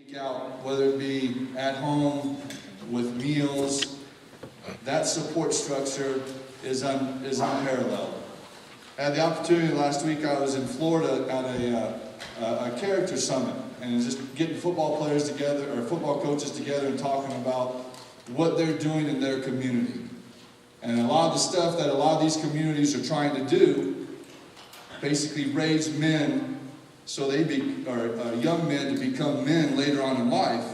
week out, whether it be at home with meals. That support structure is unparalleled. I had the opportunity last week. I was in Florida at a character summit, and just getting football players together, or football coaches together, and talking about what they're doing in their community. And a lot of the stuff that a lot of these communities are trying to do, basically raise men so they young men to become men later on in life,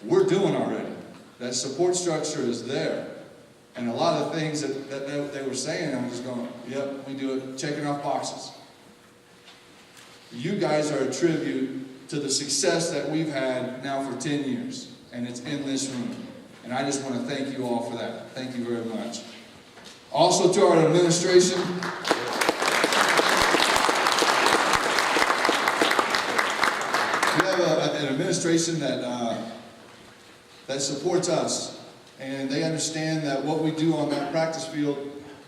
we're doing already. That support structure is there. And a lot of things that they were saying, I'm just going, yep, we do it, checking off boxes. You guys are a tribute to the success that we've had now for 10 years, and it's in this room. And I just want to thank you all for that. Thank you very much. Also to our administration, we have an administration that supports us, and they understand that what we do on that practice field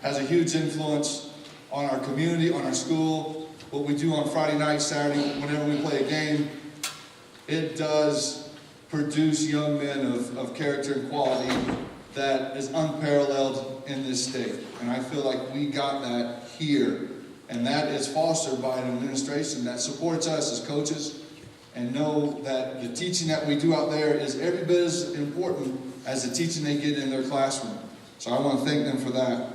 has a huge influence on our community, on our school. What we do on Friday night, Saturday, whenever we play a game, it does produce young men of character and quality that is unparalleled in this state. And I feel like we got that here. And that is fostered by an administration that supports us as coaches, and know that the teaching that we do out there is every bit as important as the teaching they get in their classroom. So I want to thank them for that.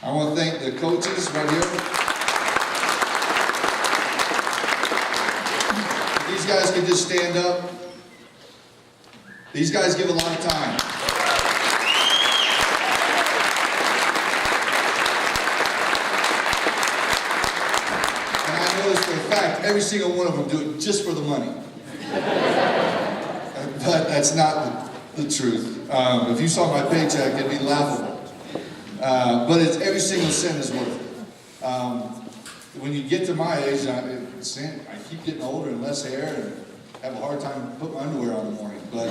I want to thank the coaches right here. These guys can just stand up. These guys give a lot of time. And I know this for a fact, every single one of them do it just for the money. But that's not the truth. If you saw my paycheck, it'd be laughable. But it's every single cent is worth it. When you get to my age, I keep getting older and less hair, and have a hard time putting my underwear on in the morning. But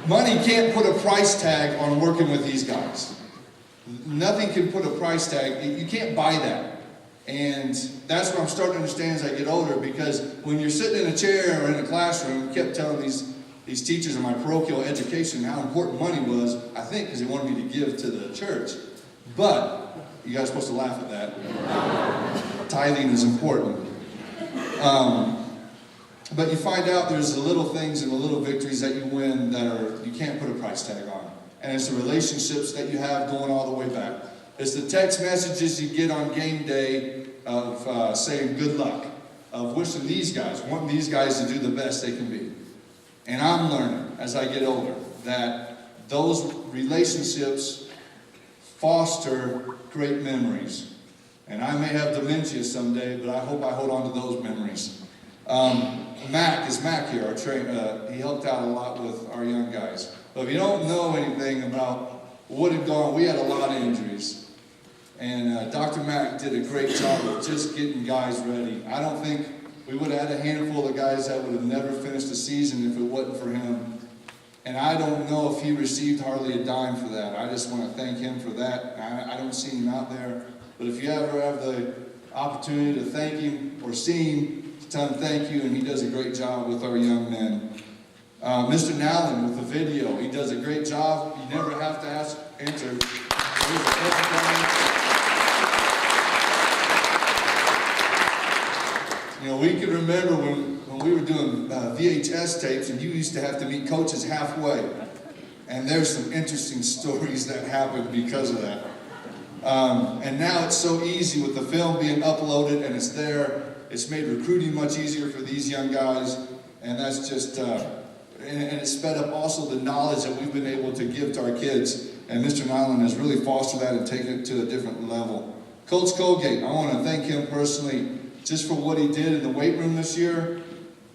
money can't put a price tag on working with these guys. Nothing can put a price tag. You can't buy that. And that's what I'm starting to understand as I get older, because when you're sitting in a chair or in a classroom, I kept telling these teachers in my parochial education how important money was, I think because they wanted me to give to the church. But you guys are supposed to laugh at that. Tithing is important. But you find out there's the little things and the little victories that you win that you can't put a price tag on. And it's the relationships that you have going all the way back. It's the text messages you get on game day of saying good luck, of wishing these guys, wanting these guys to do the best they can be. And I'm learning as I get older that those relationships foster great memories. And I may have dementia someday, but I hope I hold on to those memories. Mac here, our trainer, he helped out a lot with our young guys. But if you don't know anything about what had gone, we had a lot of injuries. And Dr. Mack did a great job of just getting guys ready. I don't think we would have had a handful of guys that would have never finished the season if it wasn't for him. And I don't know if he received hardly a dime for that. I just want to thank him for that. I don't see him out there. But if you ever have the opportunity to thank him or see him, tell him thank you, and he does a great job with our young men. Mr. Nallen with the video, he does a great job. You never have to answer. You know, we can remember when we were doing VHS tapes, and you used to have to meet coaches halfway. And there's some interesting stories that happened because of that. And now it's so easy with the film being uploaded and it's there. It's made recruiting much easier for these young guys. And that's just, and it's sped up also the knowledge that we've been able to give to our kids. And Mr. Nyland has really fostered that and taken it to a different level. Coach Colgate, I want to thank him personally just for what he did in the weight room this year.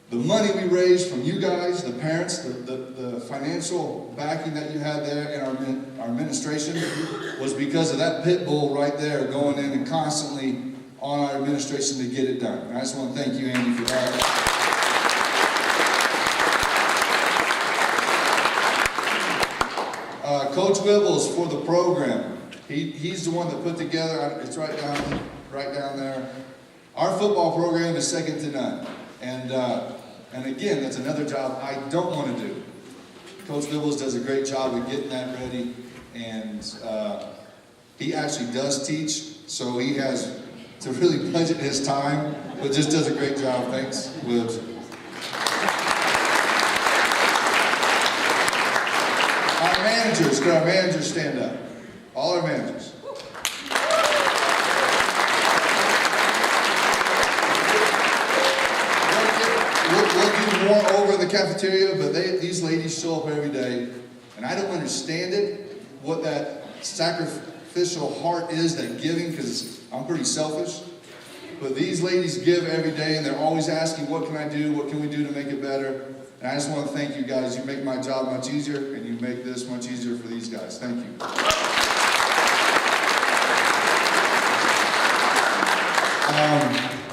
The money we raised from you guys, the parents, the financial backing that you had there in our administration was because of that pit bull right there going in and constantly on our administration to get it done. And I just want to thank you, Andy, for that. Coach Wibbles for the program. He's the one that put together, it's right down there, Our football program is second to none. And again, that's another job I don't want to do. Coach Bibbles does a great job of getting that ready, and he actually does teach, so he has to really budget his time, but just does a great job. Thanks, Wibbs. Our managers, could our managers stand up? All our managers. We'll do more over in the cafeteria, but these ladies show up every day, and I don't understand it, what that sacrificial heart is, that giving, because I'm pretty selfish. But these ladies give every day, and they're always asking, what can I do? What can we do to make it better? And I just want to thank you guys. You make my job much easier, and you make this much easier for these guys. Thank you.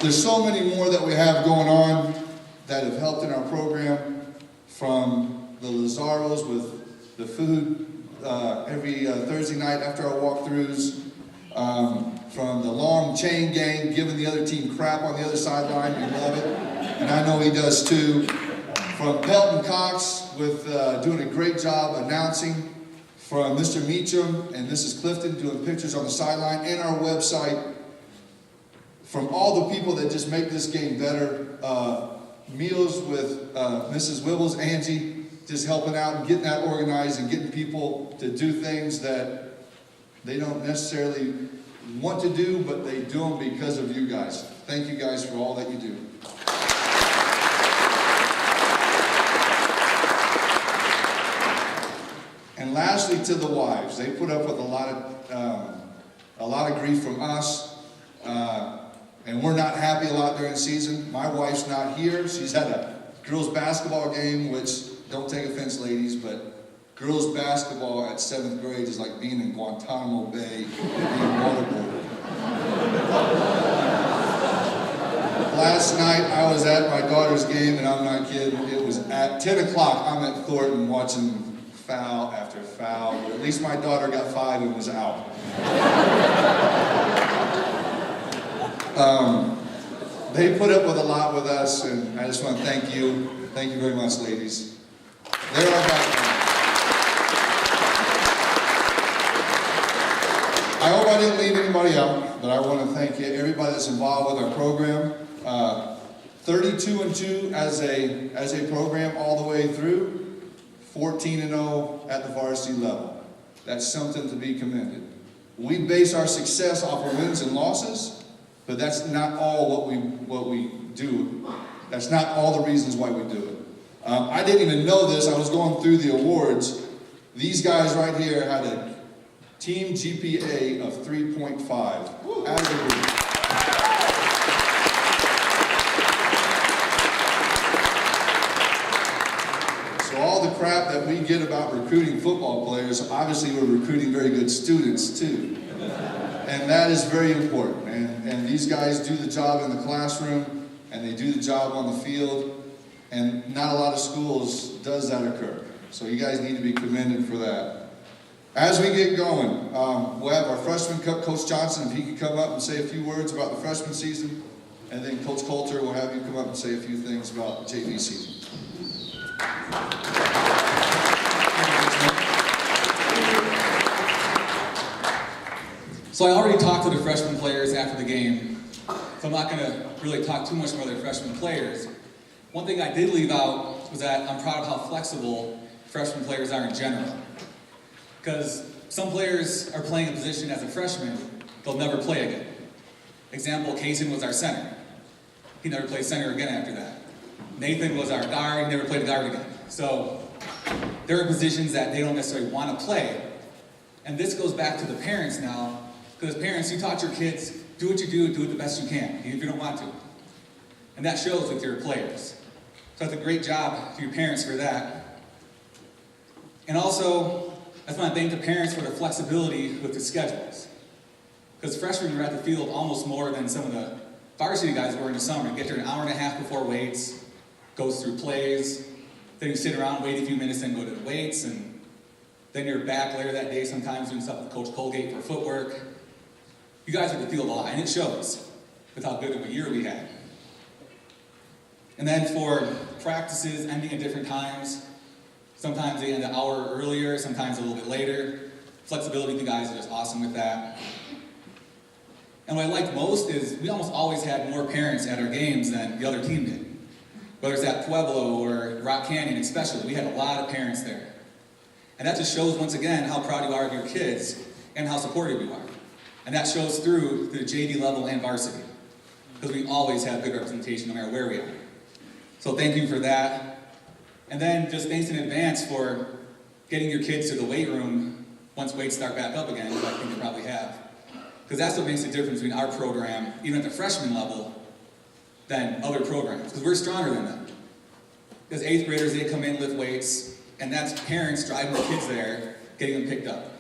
There's so many more that we have going on that have helped in our program, from the Lazzaros with the food every Thursday night after our walkthroughs, from the long chain gang giving the other team crap on the other sideline. We love it, and I know he does too. From Pelton Cox with doing a great job announcing, from Mr. Meacham and Mrs. Clifton doing pictures on the sideline, and our website, from all the people that just make this game better. Meals with Mrs. Wibbles, Angie, just helping out and getting that organized and getting people to do things that they don't necessarily want to do, but they do them because of you guys. Thank you guys for all that you do. And lastly, to the wives, they put up with a lot of grief from us. And we're not happy a lot during the season. My wife's not here. She's at a girls' basketball game, which, don't take offense, ladies, but girls' basketball at 7th grade is like being in Guantanamo Bay and being waterboarded. Last night, I was at my daughter's game, and I'm not kidding. It was at 10 o'clock. I'm at Thornton watching foul after foul. But at least my daughter got 5 and was out. They put up with a lot with us, and I just want to thank you. Thank you very much, ladies. They're our background. I hope I didn't leave anybody out, but I want to thank you, everybody that's involved with our program. 32-2 as a program all the way through, 14-0 at the varsity level. That's something to be commended. We base our success off of wins and losses. But that's not all what we do. That's not all the reasons why we do it. I didn't even know this. I was going through the awards. These guys right here had a team GPA of 3.5 out of the group. So all the crap that we get about recruiting football players, obviously we're recruiting very good students too. And that is very important. And these guys do the job in the classroom, and they do the job on the field, and not a lot of schools does that occur. So you guys need to be commended for that. As we get going, we'll have our freshman Coach Johnson, if he could come up and say a few words about the freshman season, and then Coach Coulter will have you come up and say a few things about the JV season. So I already talked to the freshman players after the game, so I'm not going to really talk too much about the freshman players. One thing I did leave out was that I'm proud of how flexible freshman players are in general. Because some players are playing a position as a freshman, they'll never play again. Example, Kaysen was our center. He never played center again after that. Nathan was our guard, he never played a guard again. So there are positions that they don't necessarily want to play. And this goes back to the parents now. Because parents, you taught your kids, do what you do it the best you can, even if you don't want to. And that shows with your players. So that's a great job to your parents for that. And also, I just want to thank the parents for the flexibility with the schedules. Because freshmen are at the field almost more than some of the varsity guys were in the summer. You get there an hour and a half before weights, goes through plays, then you sit around, wait a few minutes, then go to the weights, and then you're back later that day sometimes doing stuff with Coach Colgate for footwork. You guys are at the field a lot, and it shows. with how good of a year we had. And then for practices ending at different times, sometimes they end an hour earlier, sometimes a little bit later. Flexibility, the guys are just awesome with that. And what I like most is we almost always had more parents at our games than the other team did. Whether it's at Pueblo or Rock Canyon especially, we had a lot of parents there. And that just shows once again how proud you are of your kids and how supportive you are. And that shows through the JV level and varsity. Because we always have good representation no matter where we are. So thank you for that. And then just thanks in advance for getting your kids to the weight room once weights start back up again, which I think they probably have. Because that's what makes the difference between our program, even at the freshman level, than other programs. Because we're stronger than them. Because 8th graders, they come in, lift weights, and that's parents driving their kids there, getting them picked up.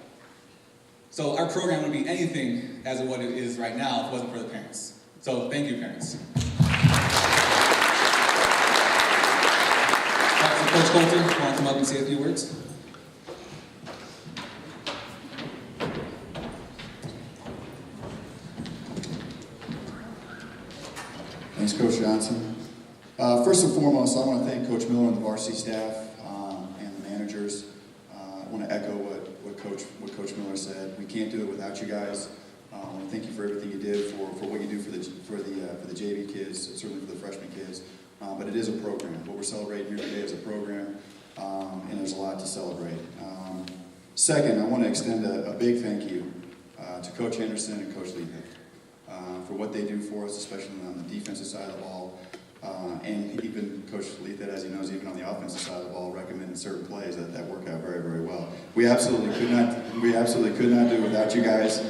So our program would be anything as of what it is right now if it wasn't for the parents. So thank you, parents. Coach Coulter, want to come up and say a few words? Thanks, Coach Johnson. First and foremost, I want to thank Coach Miller and the varsity staff and the managers. I want to echo what Coach Miller said. We can't do it without you guys. I want to thank you for everything you did, for what you do for the JV kids, certainly for the freshman kids. But it is a program. What we're celebrating here today is a program, and there's a lot to celebrate. Second, I want to extend a big thank you to Coach Henderson and Coach Leavitt for what they do for us, especially on the defensive side of the ball. And even Coach Leavitt, as he knows, even on the offensive side of the ball, recommending certain plays that work out very, very well. We absolutely could not do it without you guys.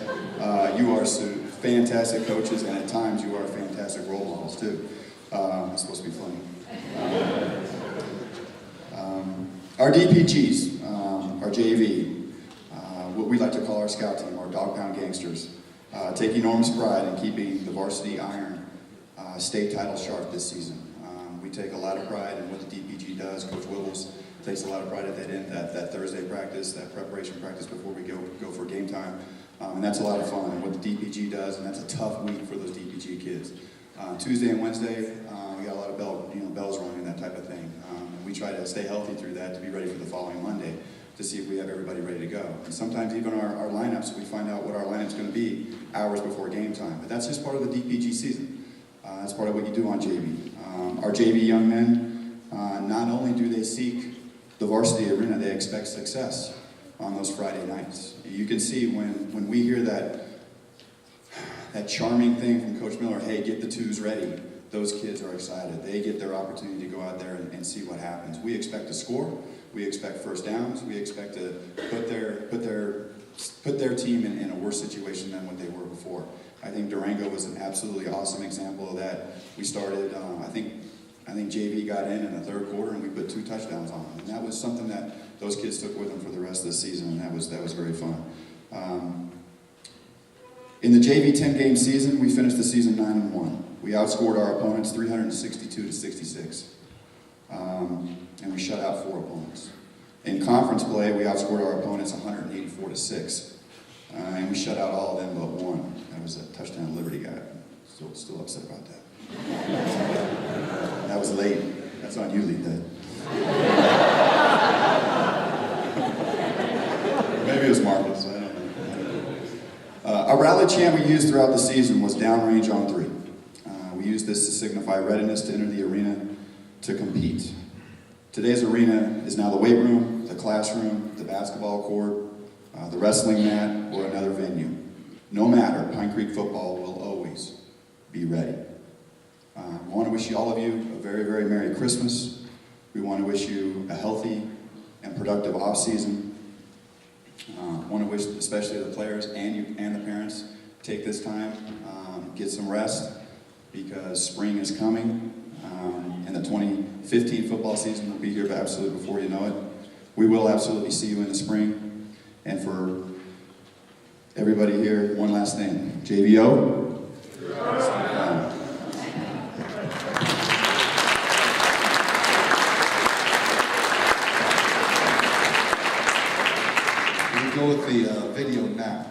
You are some fantastic coaches, and at times you are fantastic role models too. It's supposed to be funny. Our DPGs, our JV, what we like to call our scout team, our dog pound gangsters, take enormous pride in keeping the varsity Iron state title sharp this season. We take a lot of pride in what the DPG does. Coach Wibbles takes a lot of pride at that end, that Thursday practice, that preparation practice before we go for game time. And that's a lot of fun, and what the DPG does, and that's a tough week for those DPG kids. Tuesday and Wednesday, we got a lot of bells ringing, that type of thing. And we try to stay healthy through that to be ready for the following Monday to see if we have everybody ready to go. And sometimes even our lineups, we find out what our lineup's going to be hours before game time. But that's just part of the DPG season. That's part of what you do on JV. Our JV young men, not only do they seek the varsity arena, they expect success on those Friday nights. You can see when we hear that charming thing from Coach Miller, hey, get the twos ready, those kids are excited. They get their opportunity to go out there and see what happens. We expect to score. We expect first downs. We expect to put their team in a worse situation than what they were before. I think Durango was an absolutely awesome example of that. We started, I think JV got in the third quarter, and we put 2 touchdowns on them. And that was something that those kids took with them for the rest of the season, and that was very fun. In the JV 10-game season, we finished the season 9-1. We outscored our opponents 362-66, and we shut out 4 opponents. In conference play, we outscored our opponents 184-6, and we shut out all of them but one. That was a touchdown Liberty guy. Still upset about that. That was late. That's on you, Lee. Maybe it was Marcus. I don't know. A rally chant we used throughout the season was downrange on 3. We used this to signify readiness to enter the arena to compete. Today's arena is now the weight room, the classroom, the basketball court, the wrestling mat, or another venue. No matter, Pine Creek football will always be ready. I want to wish all of you a very, very Merry Christmas. We want to wish you a healthy and productive off-season. I want to wish especially the players and you and the parents take this time, get some rest, because spring is coming, and the 2015 football season will be here absolutely before you know it. We will absolutely see you in the spring. And for everybody here, one last thing. JVO. We'll go with the video now.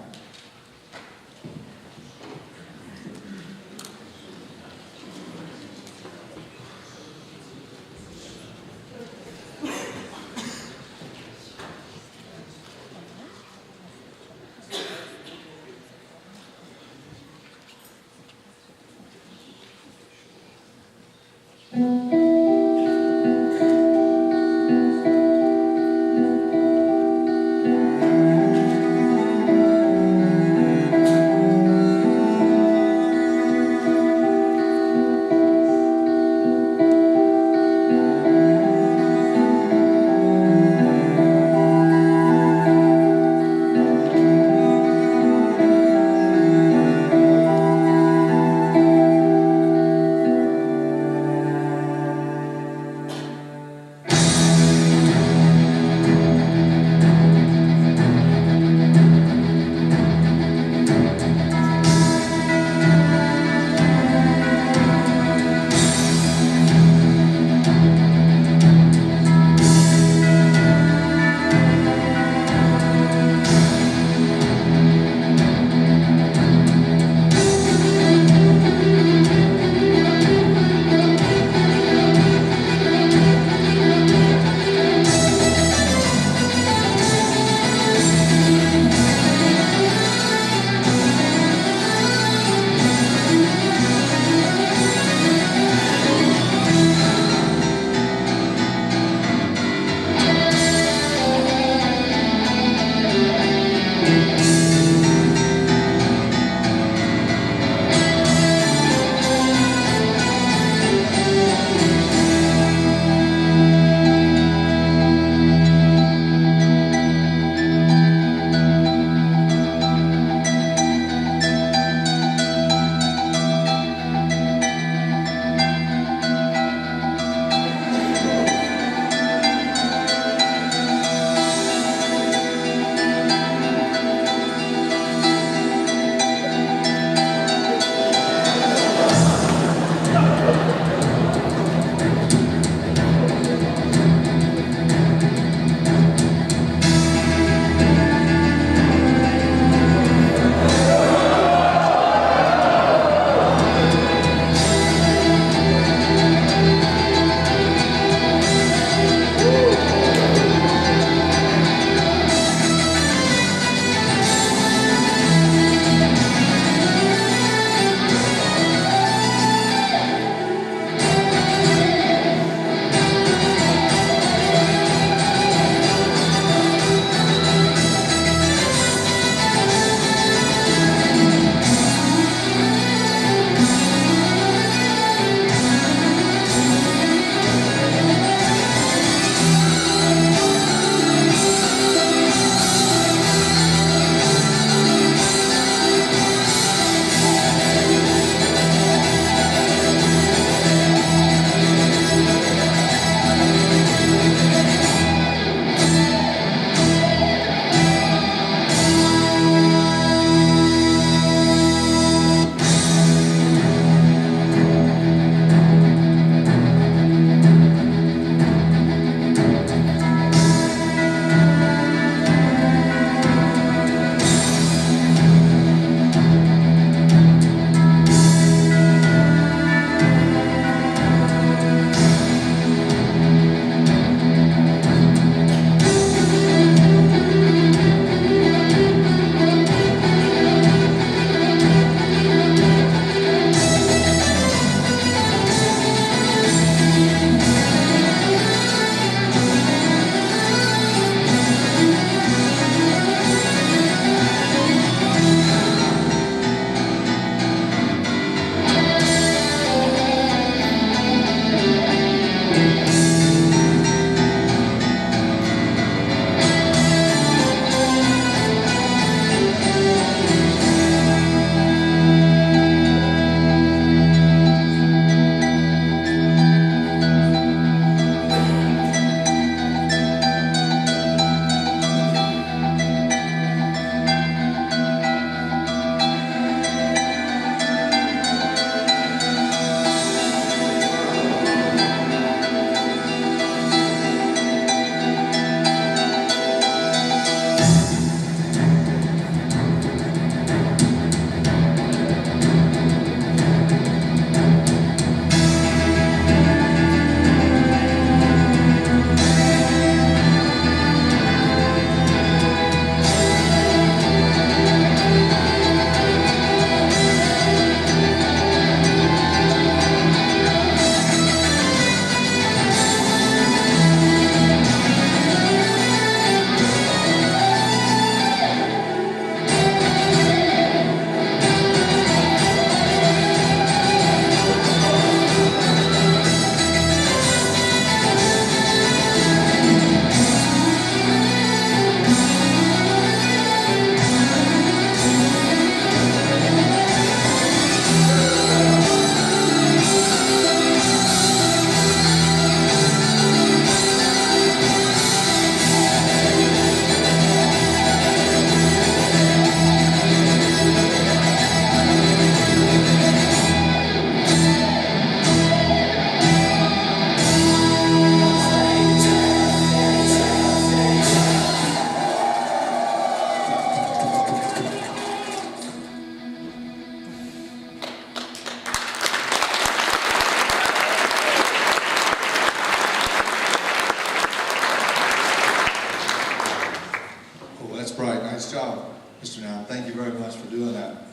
bright. Nice job, Mr. Now. Thank you very much for doing that.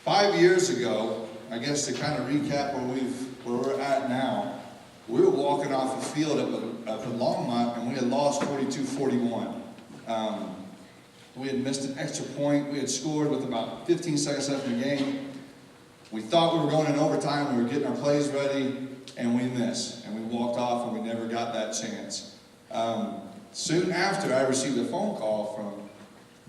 5 years ago, I guess to kind of recap where we're at now, we were walking off the field up at Longmont, and we had lost 42-41. We had missed an extra point. We had scored with about 15 seconds left in the game. We thought we were going in overtime. We were getting our plays ready, and we missed. And we walked off, and we never got that chance. Soon after, I received a phone call from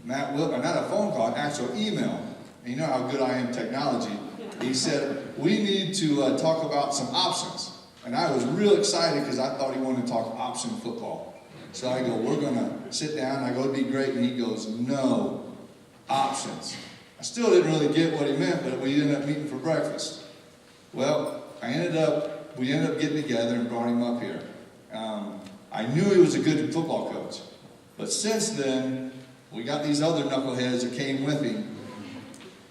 Matt Whitman. Not a phone call, an actual email. And you know how good I am in technology. He said, we need to talk about some options. And I was real excited because I thought he wanted to talk option football. So I go, we're going to sit down. I go, it'd be great. And he goes, no, options. I still didn't really get what he meant, but we ended up meeting for breakfast. Well, we ended up getting together and brought him up here. I knew he was a good football coach. But since then, we got these other knuckleheads that came with him.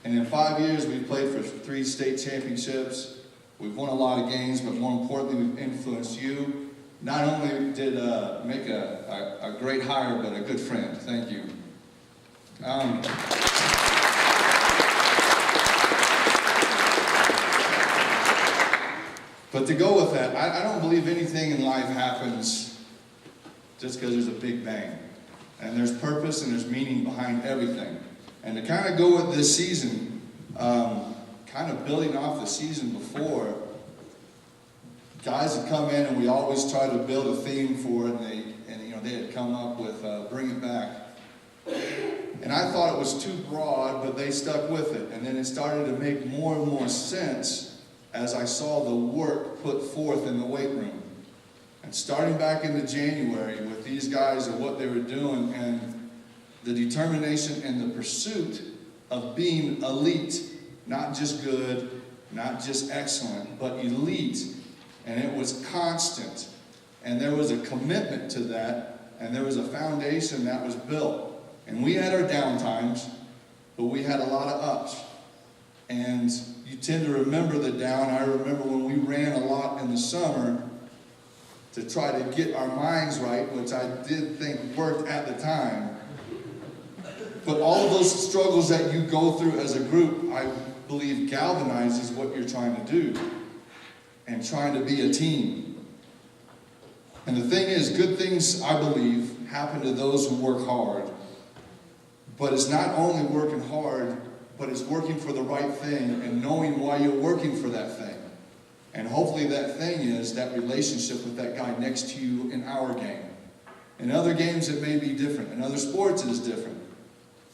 And in 5 years, we've played for 3 state championships. We've won a lot of games, but more importantly, we've influenced you. Not only did make a great hire, but a good friend. Thank you. But to go with that, I don't believe anything in life happens just because there's a big bang. And there's purpose and there's meaning behind everything. And to kind of go with this season, kind of building off the season before, guys had come in and we always try to build a theme for it, and they had come up with Bring It Back. And I thought it was too broad, but they stuck with it. And then it started to make more and more sense as I saw the work put forth in the weight room. And starting back into January with these guys and what they were doing and the determination and the pursuit of being elite, not just good, not just excellent, but elite. And it was constant. And there was a commitment to that, and there was a foundation that was built. And we had our down times, but we had a lot of ups. And you tend to remember the down. I remember when we ran a lot in the summer to try to get our minds right, which I did think worked at the time. But all of those struggles that you go through as a group, I believe galvanizes what you're trying to do and trying to be a team. And the thing is, good things, I believe, happen to those who work hard. But it's not only working hard, but it's working for the right thing and knowing why you're working for that thing. And hopefully that thing is that relationship with that guy next to you in our game. In other games it may be different. In other sports it is different.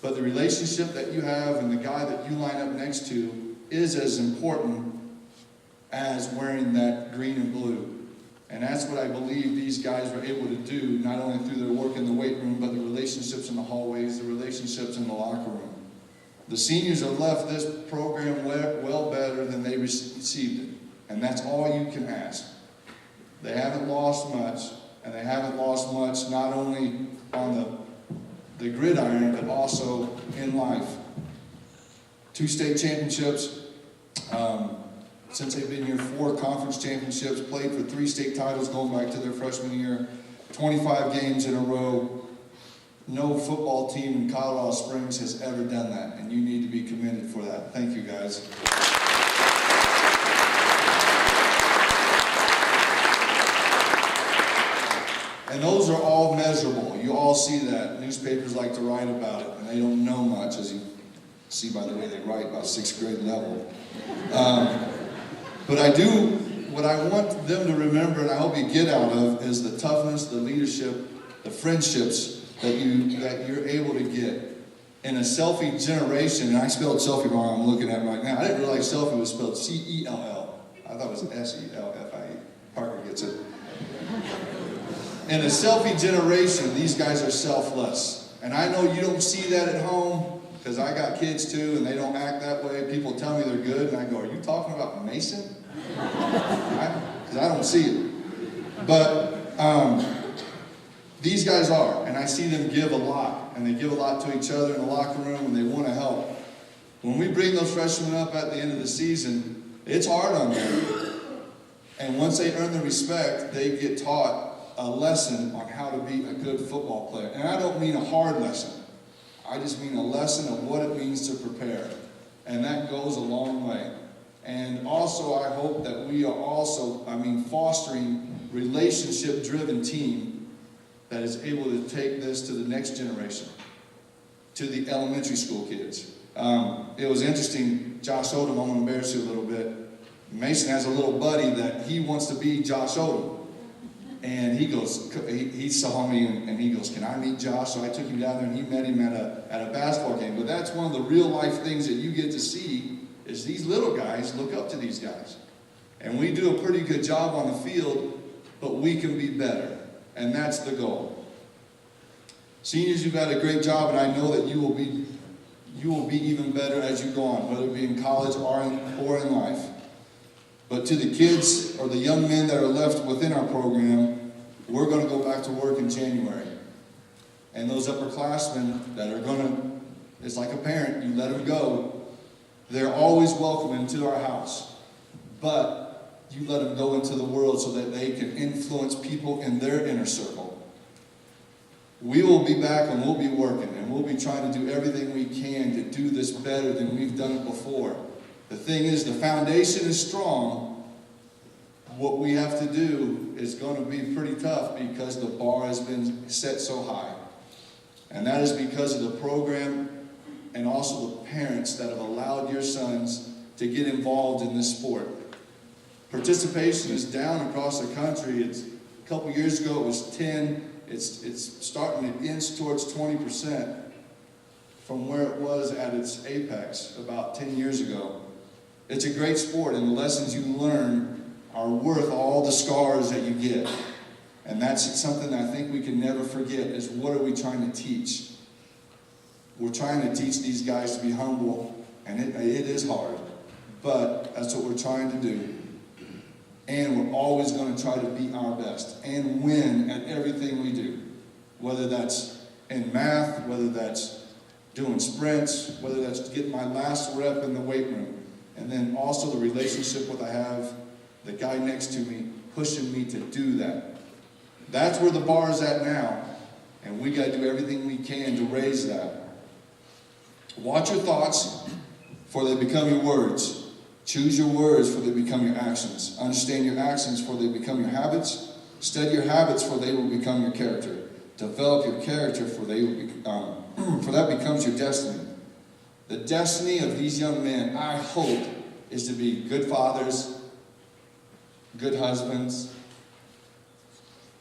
But the relationship that you have and the guy that you line up next to is as important as wearing that green and blue. And that's what I believe these guys were able to do, not only through their work in the weight room, but the relationships in the hallways, the relationships in the locker room. The seniors have left this program well better than they received it. And that's all you can ask. They haven't lost much, and they haven't lost much not only on the gridiron, but also in life. 2 state championships. Since they've been here, 4 conference championships, played for 3 state titles going back to their freshman year, 25 games in a row. No football team in Colorado Springs has ever done that, and you need to be commended for that. Thank you, guys. And those are all measurable. You all see that. Newspapers like to write about it, and they don't know much, as you see by the way they write, about 6th grade level. But what I want them to remember, and I hope you get out of, is the toughness, the leadership, the friendships that you're able to get. In a selfie generation, and I spelled selfie wrong, I'm looking at it right now. I didn't realize selfie was spelled C-E-L-L. I thought it was S-E-L-F-I-E. Parker gets it. In a selfie generation, these guys are selfless. And I know you don't see that at home, because I got kids too, and they don't act that way. People tell me they're good, and I go, are you talking about Mason? Because I don't see it. But these guys are, and I see them give a lot, and they give a lot to each other in the locker room, and they want to help. When we bring those freshmen up at the end of the season, it's hard on them. And once they earn the respect, they get taught a lesson on how to be a good football player. And I don't mean a hard lesson. I just mean a lesson of what it means to prepare. And that goes a long way. And also, I hope that we are also, fostering relationship-driven team that is able to take this to the next generation, to the elementary school kids. It was interesting, Josh Odom, I'm going to embarrass you a little bit. Mason has a little buddy that he wants to be Josh Odom. And he goes, he saw me and he goes, can I meet Josh? So I took him down there and he met him at a basketball game. But that's one of the real life things that you get to see is these little guys look up to these guys. And we do a pretty good job on the field, but we can be better. And that's the goal. Seniors, you've got a great job, and I know that you will be even better as you go on, whether it be in college or in life. But to the kids or the young men that are left within our program, we're going to go back to work in January. And those upperclassmen that are going to, it's like a parent, you let them go. They're always welcome into our house. But you let them go into the world so that they can influence people in their inner circle. We will be back and we'll be working and we'll be trying to do everything we can to do this better than we've done it before. The thing is, the foundation is strong. What we have to do is going to be pretty tough because the bar has been set so high. And that is because of the program and also the parents that have allowed your sons to get involved in this sport. Participation is down across the country. A couple years ago it was 10. It's starting to inch towards 20% from where it was at its apex about 10 years ago. It's a great sport, and the lessons you learn are worth all the scars that you get. And that's something that I think we can never forget, is what are we trying to teach? We're trying to teach these guys to be humble, and it is hard, but that's what we're trying to do. And we're always going to try to be our best and win at everything we do, whether that's in math, whether that's doing sprints, whether that's getting my last rep in the weight room. And then also the relationship with I have the guy next to me pushing me to do that. That's where the bar is at now, and we got to do everything we can to raise that. Watch your thoughts, for they become your words. Choose your words, for they become your actions. Understand your actions, for they become your habits. Study your habits, for they will become your character. Develop your character, for they will for that becomes your destiny. The destiny of these young men, I hope, is to be good fathers, good husbands,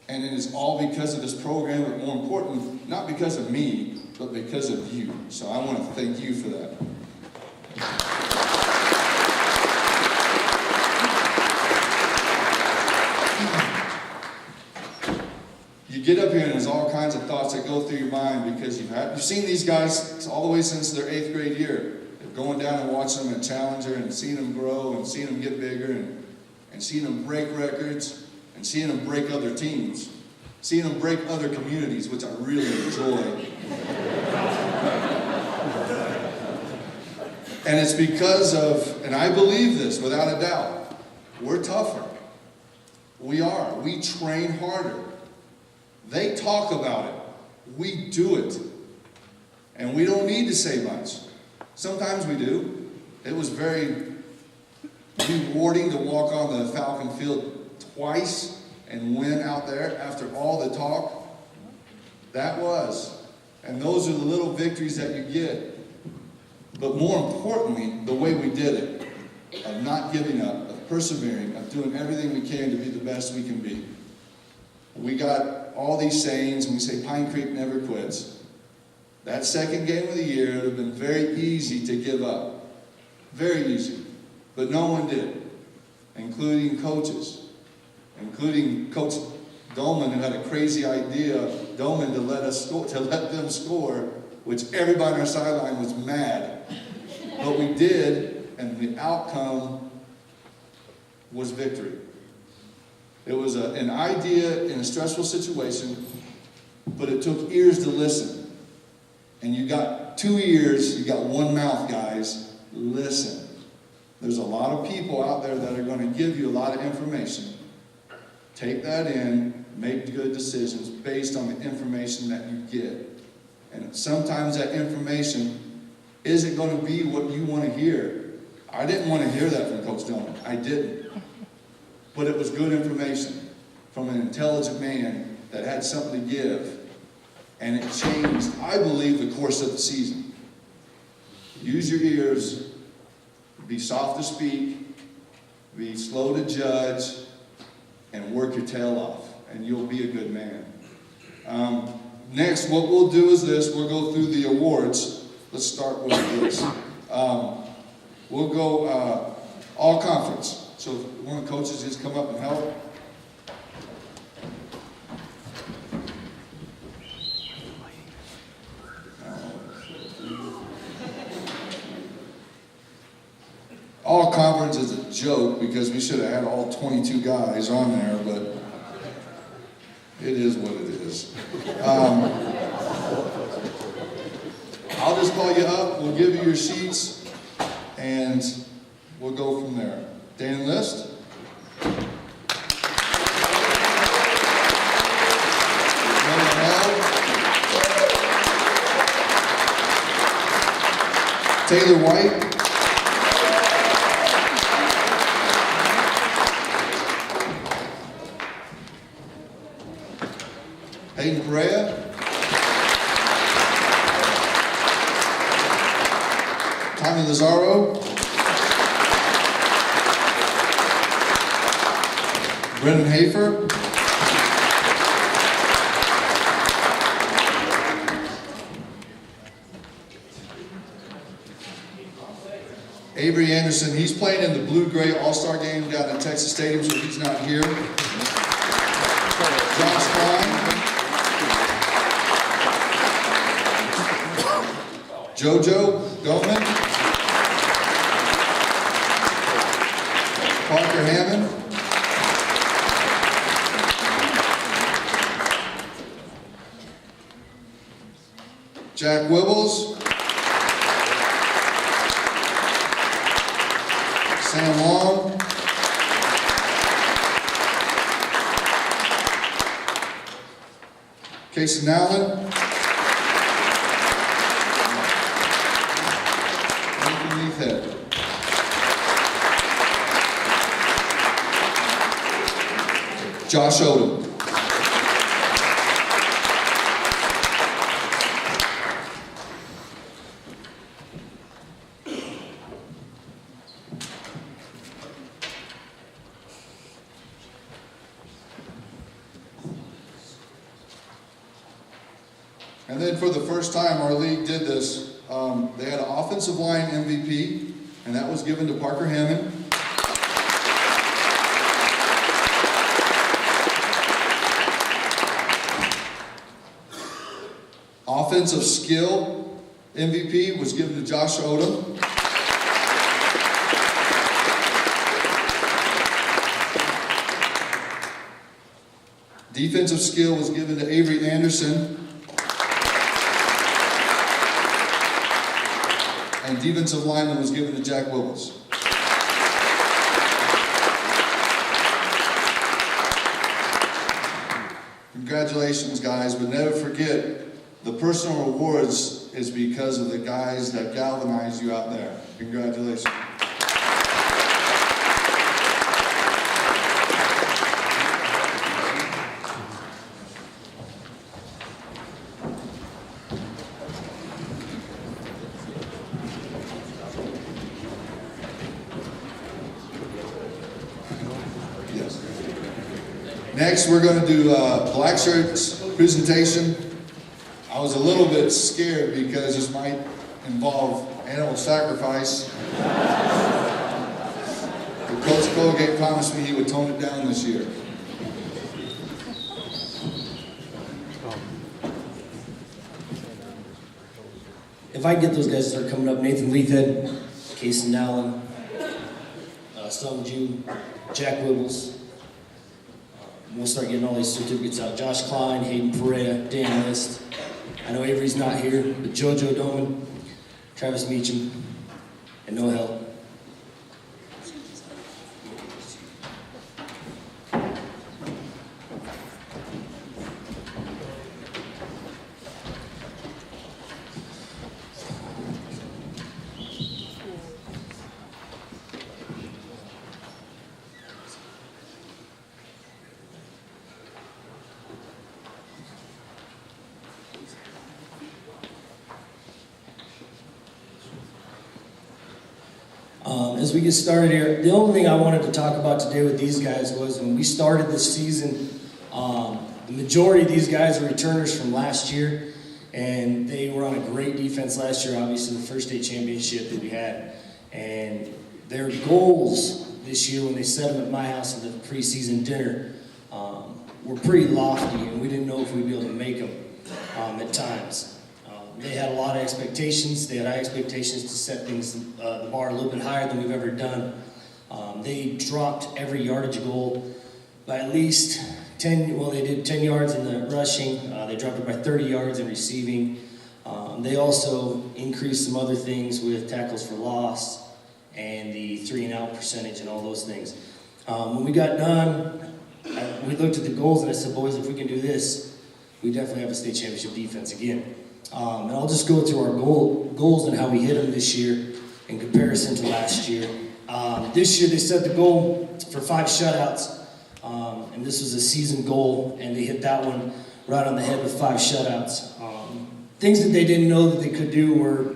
and it is all because of this program, but more important, not because of me, but because of you. So I want to thank you for that. You get up here and there's all kinds of thoughts that go through your mind because you've seen these guys all the way since their 8th grade year. Going down and watching them at Challenger and seeing them grow and seeing them get bigger and seeing them break records and seeing them break other teams. Seeing them break other communities, which I really enjoy. And it's because of, and I believe this without a doubt, we're tougher. We are. We train harder. They talk about it. We do it. And we don't need to say much. Sometimes we do. It was very rewarding to walk on the Falcon field twice and win out there after all the talk. That was. And those are the little victories that you get. But more importantly, the way we did it, of not giving up, of persevering, of doing everything we can to be the best we can be. We got all these sayings, and we say Pine Creek never quits. That second game of the year, it would have been very easy to give up. Very easy. But no one did, including coaches. Including Coach Dolman, who had a crazy idea of Dolman to let them score, which everybody on our sideline was mad. But we did, and the outcome was victory. It was an idea in a stressful situation, but it took ears to listen. And you got 2 ears, you got 1 mouth, guys. Listen. There's a lot of people out there that are going to give you a lot of information. Take that in make good decisions based on the information that you get. And sometimes that information isn't going to be what you want to hear. I didn't want to hear that from Coach Dillon. I didn't. But it was good information from an intelligent man that had something to give. And it changed, I believe, the course of the season. Use your ears. Be soft to speak. Be slow to judge. And work your tail off. And you'll be a good man. Next, what we'll do is this. We'll go through the awards. Let's start with this. We'll go all conference. So if one of the coaches just come up and help. All conference is a joke because we should have had all 22 guys on there, but it is what it is. I'll just call you up, we'll give you your sheets, and we'll go from there. Dan List. Taylor White. Hayden Perea. Tommy Lazaro. Brendan Hafer. Avery Anderson, he's playing in the Blue-Gray All-Star game down at Texas Stadium, so he's not here. Josh Klein. Jojo Goldman. Parker Hammond. Jack Wibbles. Sam Long. Casey Nowlin. Nathan Leithhead. Josh Odom. And then for the first time, our league did this. They had an offensive line MVP, and that was given to Parker Hammond. Offensive skill MVP was given to Josh Odom. Defensive skill was given to Avery Anderson. And defensive lineman was given to Jack Wibbles. Congratulations, guys, but never forget, the personal rewards is because of the guys that galvanize you out there. Congratulations. Next, we're going to do black shirts presentation. I was a little bit scared because this might involve animal sacrifice. But Coach Colgate promised me he would tone it down this year. If I can get those guys to start coming up, Nathan Leithhead, Casey Nowlin, Stung Jew, Jack Wibbles. We'll start getting all these certificates out. Josh Klein, Hayden Perea, Dan List. I know Avery's not here, but Jojo Doman, Travis Meacham, and Noel. As we get started here, the only thing I wanted to talk about today with these guys was when we started this season, the majority of these guys are returners from last year, and they were on a great defense last year, obviously the first state championship that we had. And their goals this year when they set them at my house at the preseason dinner were pretty lofty, and we didn't know if we'd be able to make them at times. They had a lot of expectations. They had high expectations to set things, the bar a little bit higher than we've ever done. They dropped every yardage goal by at least 10, well, they did 10 yards in the rushing. They dropped it by 30 yards in receiving. They also increased some other things with tackles for loss and the 3-and-out percentage and all those things. When we got done, we looked at the goals and I said, boys, if we can do this, we definitely have a state championship defense again. And I'll just go through our goals and how we hit them this year in comparison to last year. This year they set the goal for 5 shutouts, and this was a season goal, and they hit that one right on the head with 5 shutouts. Things that they didn't know that they could do were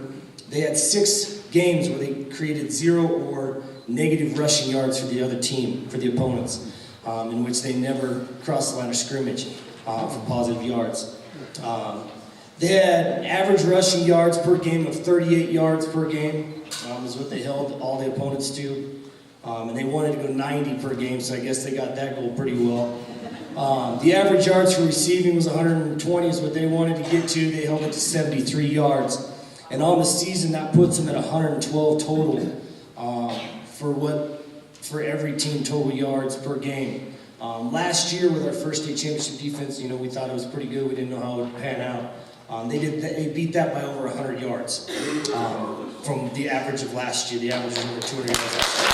they had 6 games where they created 0 or negative rushing yards for the other team, for the opponents, in which they never crossed the line of scrimmage for positive yards. They had average rushing yards per game of 38 yards per game, is what they held all the opponents to. And they wanted to go 90 per game, so I guess they got that goal pretty well. The average yards for receiving was 120 is what they wanted to get to. They held it to 73 yards. And on the season, that puts them at 112 total for every team total yards per game. Last year with our first state championship defense, we thought it was pretty good. We didn't know how it would pan out. They beat that by over 100 yards from the average of last year. The average was over 200 yards last year.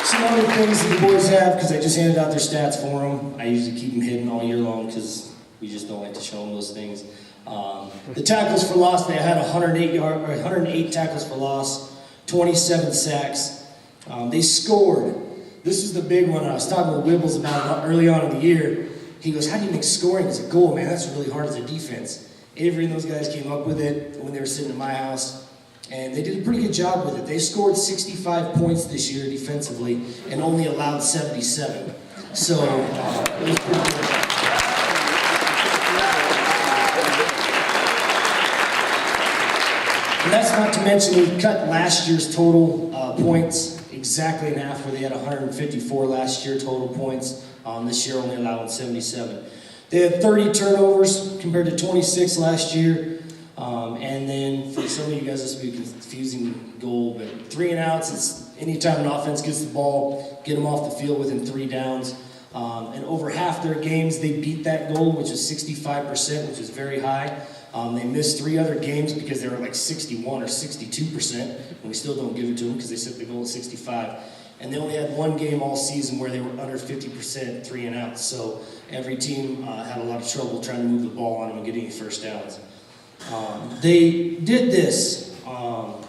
Some other things that the boys have, because I just handed out their stats for them. I usually keep them hidden all year long because we just don't like to show them those things. The tackles for loss, they had 108 tackles for loss, 27 sacks. They scored. This is the big one. I was talking with Wibbles about it early on in the year. He goes, how do you make scoring as a goal, man? That's really hard as a defense. Avery and those guys came up with it when they were sitting at my house, and they did a pretty good job with it. They scored 65 points this year defensively and only allowed 77. So it was pretty good. And that's not to mention we cut last year's total points exactly in half, where they had 154 last year total points. This year only allowing 77. They had 30 turnovers compared to 26 last year. And then for some of you guys, this will be a confusing goal, but 3-and-outs, it's anytime an offense gets the ball, get them off the field within 3 downs. And over half their games, they beat that goal, which is 65%, which is very high. They missed 3 other games because they were like 61 or 62%, and we still don't give it to them because they set the goal at 65. And they only had 1 game all season where they were under 50% 3-and-outs. So every team had a lot of trouble trying to move the ball on them and get any first downs. They did this all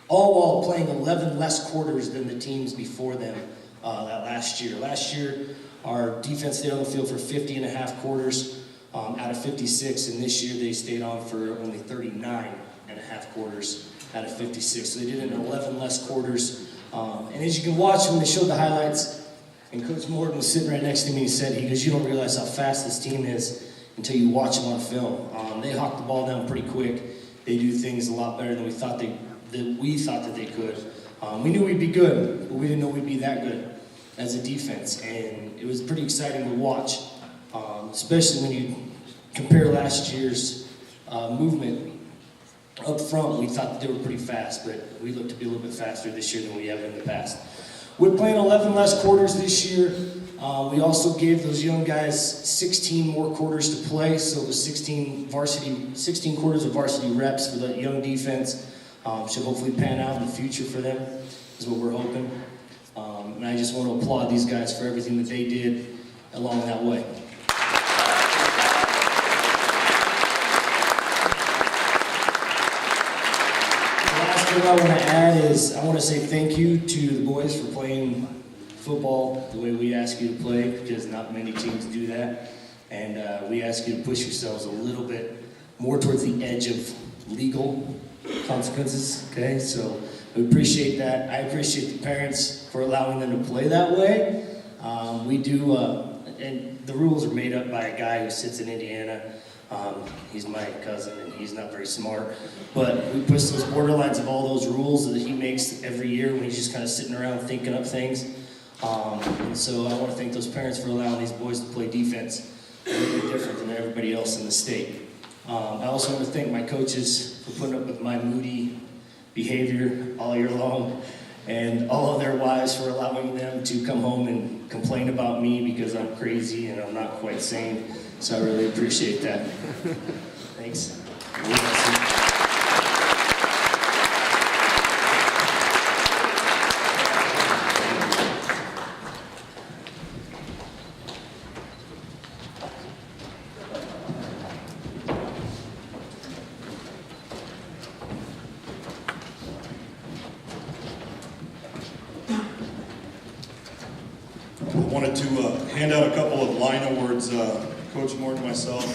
while playing 11 less quarters than the teams before them that last year. Last year, our defense stayed on the field for 50 and a half quarters out of 56, and this year they stayed on for only 39 and a half quarters out of 56. So they did it in 11 less quarters. And as you can watch when they showed the highlights, and Coach Morton was sitting right next to me, he goes, you don't realize how fast this team is until you watch them on film. They hawk the ball down pretty quick. They do things a lot better than we thought that they could. We knew we'd be good, but we didn't know we'd be that good as a defense. And it was pretty exciting to watch, especially when you compare last year's movement up front. We thought that they were pretty fast, but we looked to be a little bit faster this year than we have in the past. We're playing 11 less quarters this year. We also gave those young guys 16 more quarters to play, so it was 16 quarters of varsity reps for the young defense. Should hopefully pan out in the future for them, is what we're hoping. And I just want to applaud these guys for everything that they did along that way. What I want to add is I want to say thank you to the boys for playing football the way we ask you to play, because not many teams do that. And we ask you to push yourselves a little bit more towards the edge of legal consequences, okay? So we appreciate that. I appreciate the parents for allowing them to play that way. We do, and the rules are made up by a guy who sits in Indiana. He's my cousin and he's not very smart, but we push those borderlines of all those rules that he makes every year when he's just kind of sitting around thinking up things. And so I want to thank those parents for allowing these boys to play defense a little bit different than everybody else in the state. I also want to thank my coaches for putting up with my moody behavior all year long, and all of their wives for allowing them to come home and complain about me because I'm crazy and I'm not quite sane. So I really appreciate that. Thanks. I wanted to hand out a couple of line awards. Coach Morton, myself,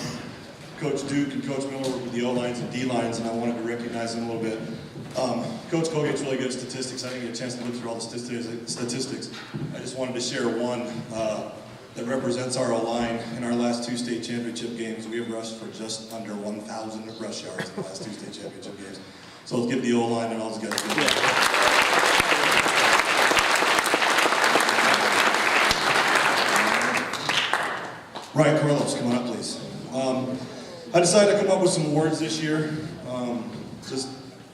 Coach Duke, and Coach Miller work with the O-lines and D-lines, and I wanted to recognize them a little bit. Coach Colgate's really good at statistics. I didn't get a chance to look through all the statistics. I just wanted to share one that represents our O-line. In our last two state championship games, we have rushed for just under 1,000 rush yards in the last two state championship games. So let's give the O-line and all those guys a good job. Ryan Carlos, come on up, please. I decided to come up with some awards this year.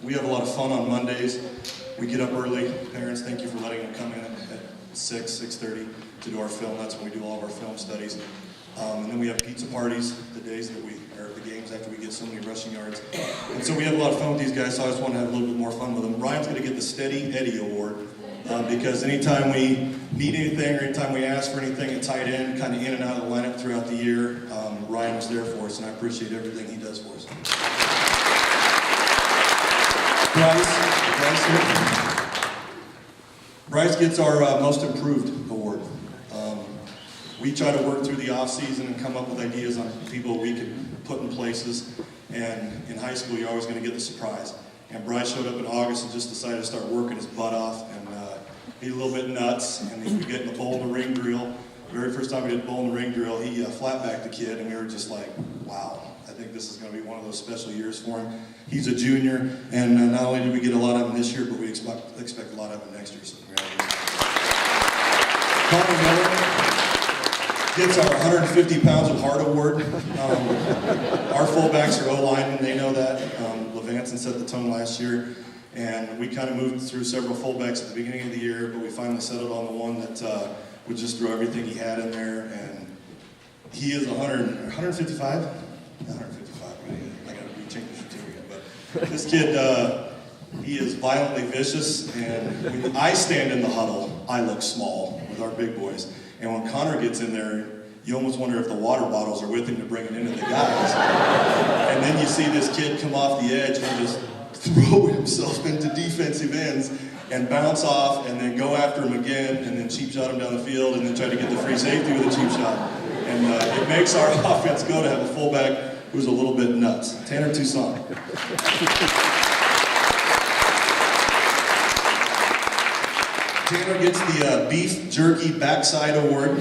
We have a lot of fun on Mondays. We get up early. Parents, thank you for letting them come in at 6:30 to do our film. That's when we do all of our film studies. And then we have pizza parties the days that the games after we get so many rushing yards. And so we have a lot of fun with these guys, so I just want to have a little bit more fun with them. Ryan's going to get the Steady Eddie Award. Because anytime we need anything or anytime we ask for anything at tight end, kind of in and out of the lineup throughout the year, Ryan was there for us, and I appreciate everything he does for us. Bryce gets our Most Improved Award. We try to work through the off season and come up with ideas on people we can put in places, and in high school you're always going to get the surprise. And Bryce showed up in August and just decided to start working his butt off, and he's a little bit nuts, and he would get in the bowl in the ring drill. The very first time we did bowl in the ring drill, he flat-backed the kid, and we were just like, wow, I think this is going to be one of those special years for him. He's a junior, and not only did we get a lot of him this year, but we expect a lot of him next year, so congratulations. Connor Miller gets our 150 pounds of heart award. Our fullbacks are O-linemen, they know that. Levanson set the tone last year, and we kind of moved through several fullbacks at the beginning of the year, but we finally settled on the one that would just throw everything he had in there, and he is 155? 155, right? I got to recheck the certificate, but this kid, he is violently vicious, and when I stand in the huddle, I look small with our big boys, and when Connor gets in there, you almost wonder if the water bottles are with him to bring it into the guys. And then you see this kid come off the edge and just throw himself into defensive ends and bounce off and then go after him again and then cheap shot him down the field and then try to get the free safety with a cheap shot. And it makes our offense go to have a fullback who's a little bit nuts. Tanner Toussaint. Tanner gets the Beef Jerky Backside Award.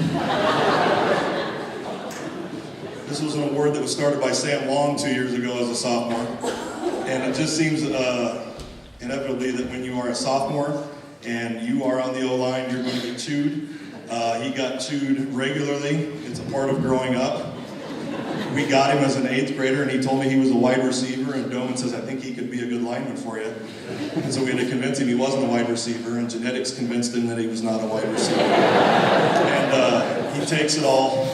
This was an award that was started by Sam Long 2 years ago as a sophomore. And it just seems inevitably that when you are a sophomore and you are on the O-line, you're going to get chewed. He got chewed regularly. It's a part of growing up. We got him as an 8th grader, and he told me he was a wide receiver, and Doman says, I think he could be a good lineman for you. And so we had to convince him he wasn't a wide receiver, and genetics convinced him that he was not a wide receiver. And he takes it all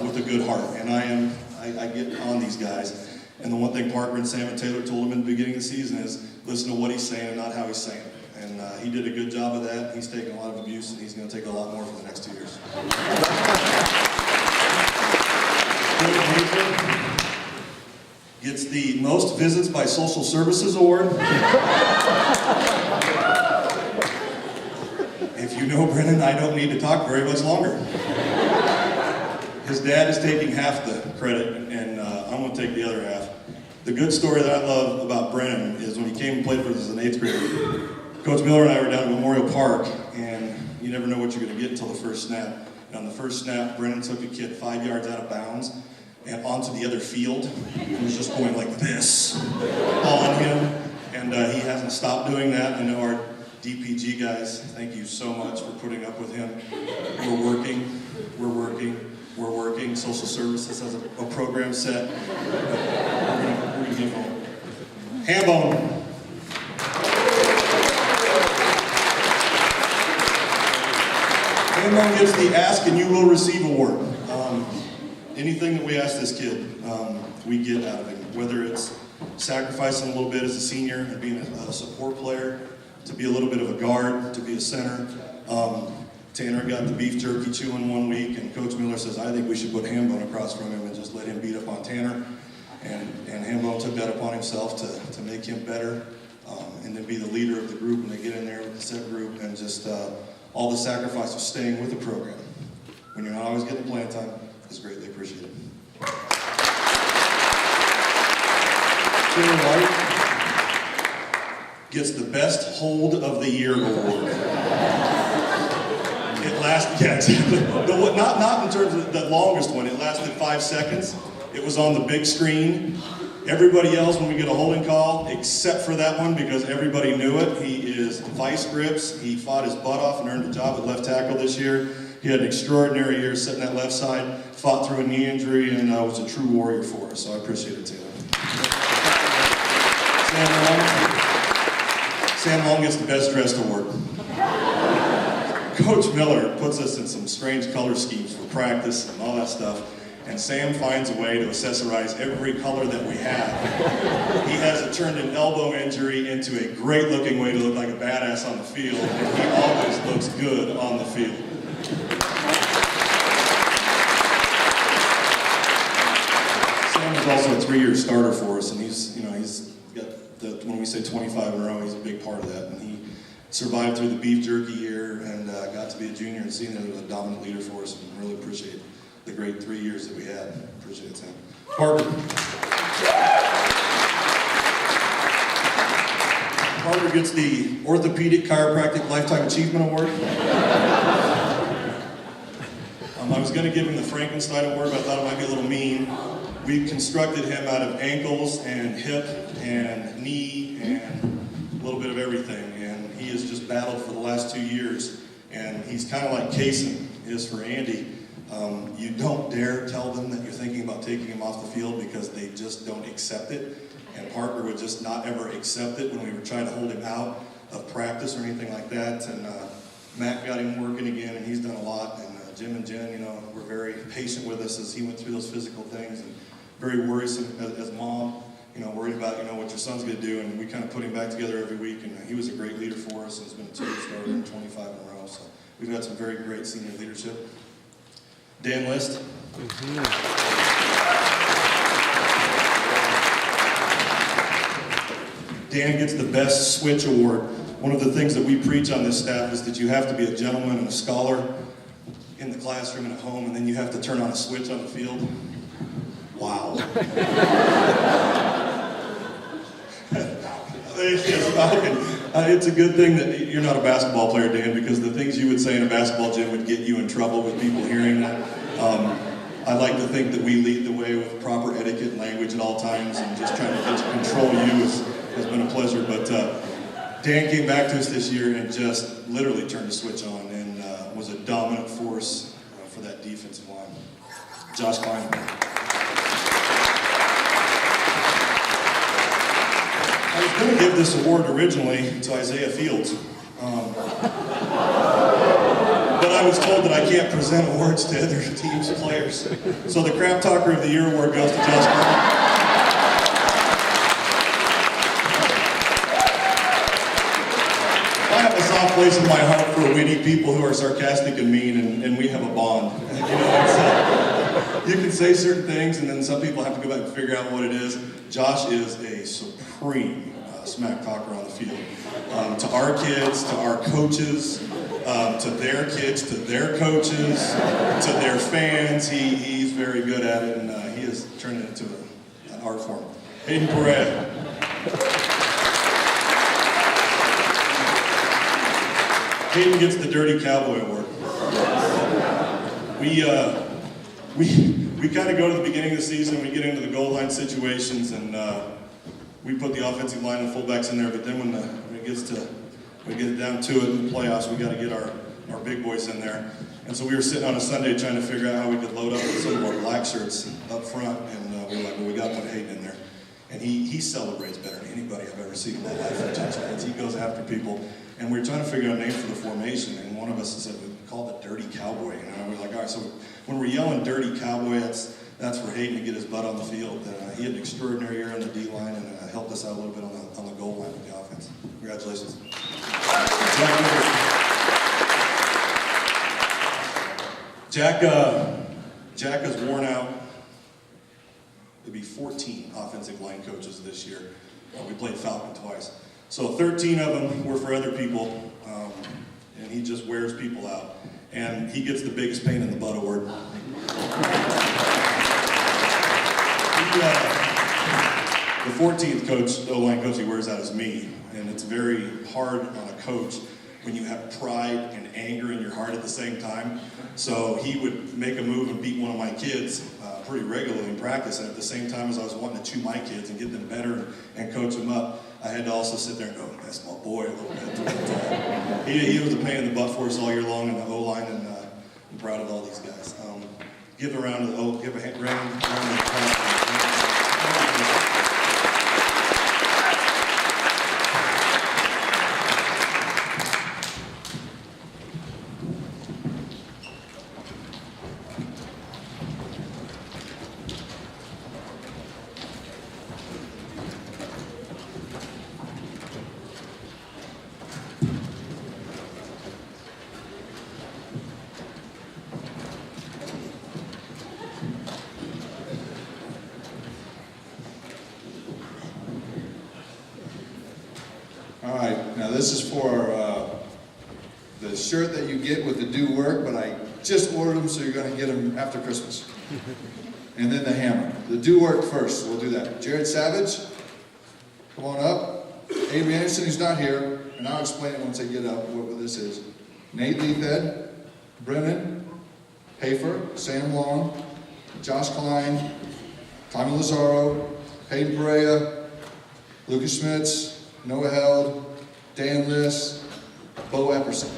with a good heart, and I get on these guys. And the one thing Parker and Sam and Taylor told him in the beginning of the season is, listen to what he's saying and not how he's saying it. And he did a good job of that. He's taken a lot of abuse, and he's going to take a lot more for the next 2 years. Gets the Most Visits by Social Services Award. If you know Brennan, I don't need to talk very much longer. His dad is taking half the credit, and I'm going to take the other half. The good story that I love about Brennan is when he came and played for us as an 8th grader, Coach Miller and I were down at Memorial Park, and you never know what you're going to get until the first snap. And on the first snap, Brennan took a kid 5 yards out of bounds and onto the other field. He was just going like this on him, and he hasn't stopped doing that. I know our DPG guys, thank you so much for putting up with him. We're working. Social services has a program set. We're gonna give him Hambone. Hambone gets the Ask and You Will Receive award. Anything that we ask this kid, we get out of him. Whether it's sacrificing a little bit as a senior and being a support player, to be a little bit of a guard, to be a center. Tanner got the beef jerky chewing one week, and Coach Miller says, I think we should put Hambone across from him and just let him beat up on Tanner. And Hambone took that upon himself to make him better, and then be the leader of the group when they get in there with the set group, and just all the sacrifice of staying with the program. When you're not always getting playing time, is greatly appreciated. Taylor White gets the Best Hold of the Year award. It lasted, yeah, exactly. Not in terms of the longest one. It lasted 5 seconds. It was on the big screen. Everybody else, when we get a holding call, except for that one, because everybody knew it, he is vice grips. He fought his butt off and earned a job at left tackle this year. He had an extraordinary year sitting that left side, fought through a knee injury, and was a true warrior for us. So I appreciate it, Taylor. Sam Long gets the Best Dressed award. Coach Miller puts us in some strange color schemes for practice and all that stuff, and Sam finds a way to accessorize every color that we have. He has turned an elbow injury into a great-looking way to look like a badass on the field, and he always looks good on the field. Sam is also a 3-year starter for us, and he's got the, when we say 25 in a row, he's a big part of that. And he survived through the beef jerky year and got to be a junior and senior. He was a dominant leader for us, and really appreciate the great 3 years that we had. Appreciate it, Sam. Parker. Parker gets the Orthopedic Chiropractic Lifetime Achievement Award. I was going to give him the Frankenstein Award, but I thought it might be a little mean. We constructed him out of ankles and hip and knee and a little bit of everything. And he has just battled for the last 2 years. And he's kind of like Kaysen is for Andy. You don't dare tell them that you're thinking about taking him off the field because they just don't accept it. And Parker would just not ever accept it when we were trying to hold him out of practice or anything like that. And Matt got him working again, and he's done a lot. And Jim and Jen, were very patient with us as he went through those physical things, and very worrisome as mom, worried about, what your son's going to do. And we kind of put him back together every week, and he was a great leader for us, and has been a 2-year starter and 25 in a row. So we've got some very great senior leadership. Dan List. Dan gets the Best Switch Award. One of the things that we preach on this staff is that you have to be a gentleman and a scholar in the classroom and at home, and then you have to turn on a switch on the field. Wow. It's a good thing that you're not a basketball player, Dan, because the things you would say in a basketball gym would get you in trouble with people hearing that. I like to think that we lead the way with proper etiquette and language at all times, and just trying to get to control you has been a pleasure. But Dan came back to us this year and just literally turned the switch on and was a dominant force for that defensive line. Josh Klein. I was going to give this award originally to Isaiah Fields. But I was told that I can't present awards to other teams' players. So the Crap Talker of the Year award goes to Josh Klein. I have a soft place in my heart for witty people who are sarcastic and mean, and we have a bond. You can say certain things, and then some people have to go back and figure out what it is. Josh is a supreme smack talker on the field. To our kids, to our coaches, to their kids, to their coaches, to their fans, he's very good at it, and he has turned it into an art form. Hayden Perea. Hayden gets the Dirty Cowboy Award. We kind of go to the beginning of the season, we get into the goal line situations, and we put the offensive line and fullbacks in there, but then when it gets down to it in the playoffs, we got to get our big boys in there. And so we were sitting on a Sunday trying to figure out how we could load up with some of our black shirts up front, and we were like, well, we got to put Hayden in there. And he celebrates better than anybody I've ever seen in my life for touchdowns. He goes after people. And we were trying to figure out a name for the formation, and one of us said, we call it Dirty Cowboy. And we're like, all right, so when we're yelling Dirty Cowboy, that's for Hayden to get his butt on the field. He had an extraordinary year on the D-line and helped us out a little bit on the goal line with the offense. Congratulations. Jack has worn out. There'll be 14 offensive line coaches this year. We played Falcon twice. So 13 of them were for other people, and he just wears people out. And he gets the biggest pain in the butt award. The 14th coach, the O-line coach he wears out is me. And it's very hard on a coach when you have pride and anger in your heart at the same time. So he would make a move and beat one of my kids pretty regularly in practice. And at the same time as I was wanting to chew my kids and get them better and coach them up, I had to also sit there and go, that's my boy a little bit. He was a pain in the butt for us all year long in the O-line, and I'm proud of all these guys. Give a round of applause. All right, now this is for the shirt that you get with the do work, but I just ordered them, so you're going to get them after Christmas. And then the hammer. The do work first, we'll do that. Jared Savage, come on up. Avery Anderson, who's not here, and I'll explain it once I get up what this is. Nate Leathed, Brennan, Hafer, Sam Long, Josh Klein, Tommy Lazaro, Hayden Perea, Lucas Schmitz, Noah Held, Dan Liss, Bo Epperson.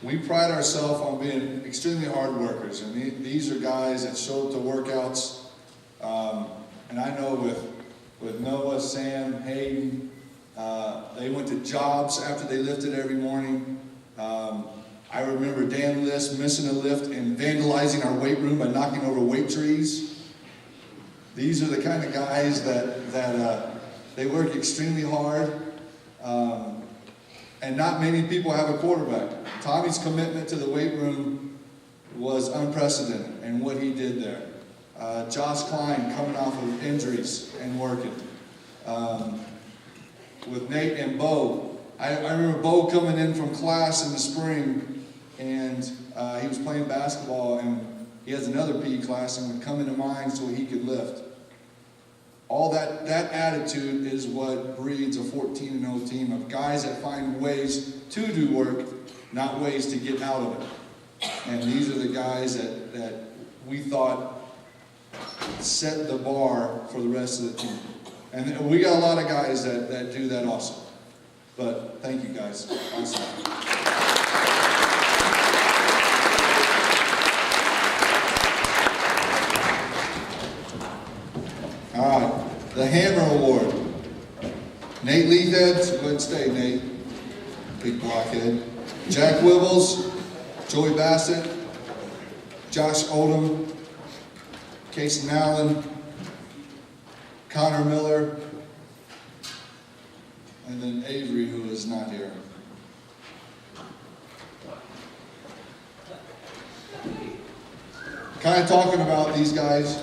We pride ourselves on being extremely hard workers, and these are guys that show up to workouts, and I know with Noah, Sam, Hayden, they went to jobs after they lifted every morning. I remember Dan Liss missing a lift and vandalizing our weight room by knocking over weight trees. These are the kind of guys that they work extremely hard, and not many people have a quarterback. Tommy's commitment to the weight room was unprecedented, and what he did there. Josh Klein coming off of injuries and working. With Nate and Bo, I remember Bo coming in from class in the spring, and he was playing basketball, and he has another PE class and would come into mine so he could lift. All that attitude is what breeds a 14-0 team of guys that find ways to do work, not ways to get out of it. And these are the guys that we thought set the bar for the rest of the team. And we got a lot of guys that do that also. But thank you guys. Awesome. All right, the Hammer Award. Nate Leathed, so go ahead and stay, Nate. Big blockhead. Jack Wibbles, Joey Bassett, Josh Oldham, Casey Allen, Connor Miller, and then Avery, who is not here. Kind of talking about these guys.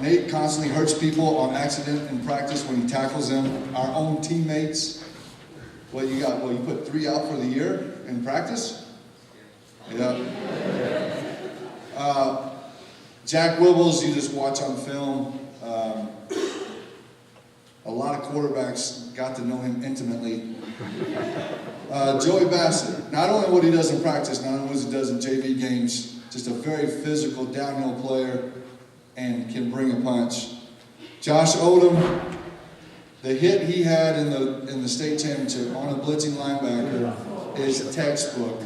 Nate constantly hurts people on accident in practice when he tackles them. Our own teammates. What you got? Well, you put 3 out for the year in practice? Yeah. Jack Wibbles, you just watch on film. A lot of quarterbacks got to know him intimately. Joey Bassett, not only what he does in practice, not only what he does in JV games, just a very physical downhill player and can bring a punch. Josh Odom, the hit he had in the state championship on a blitzing linebacker is textbook.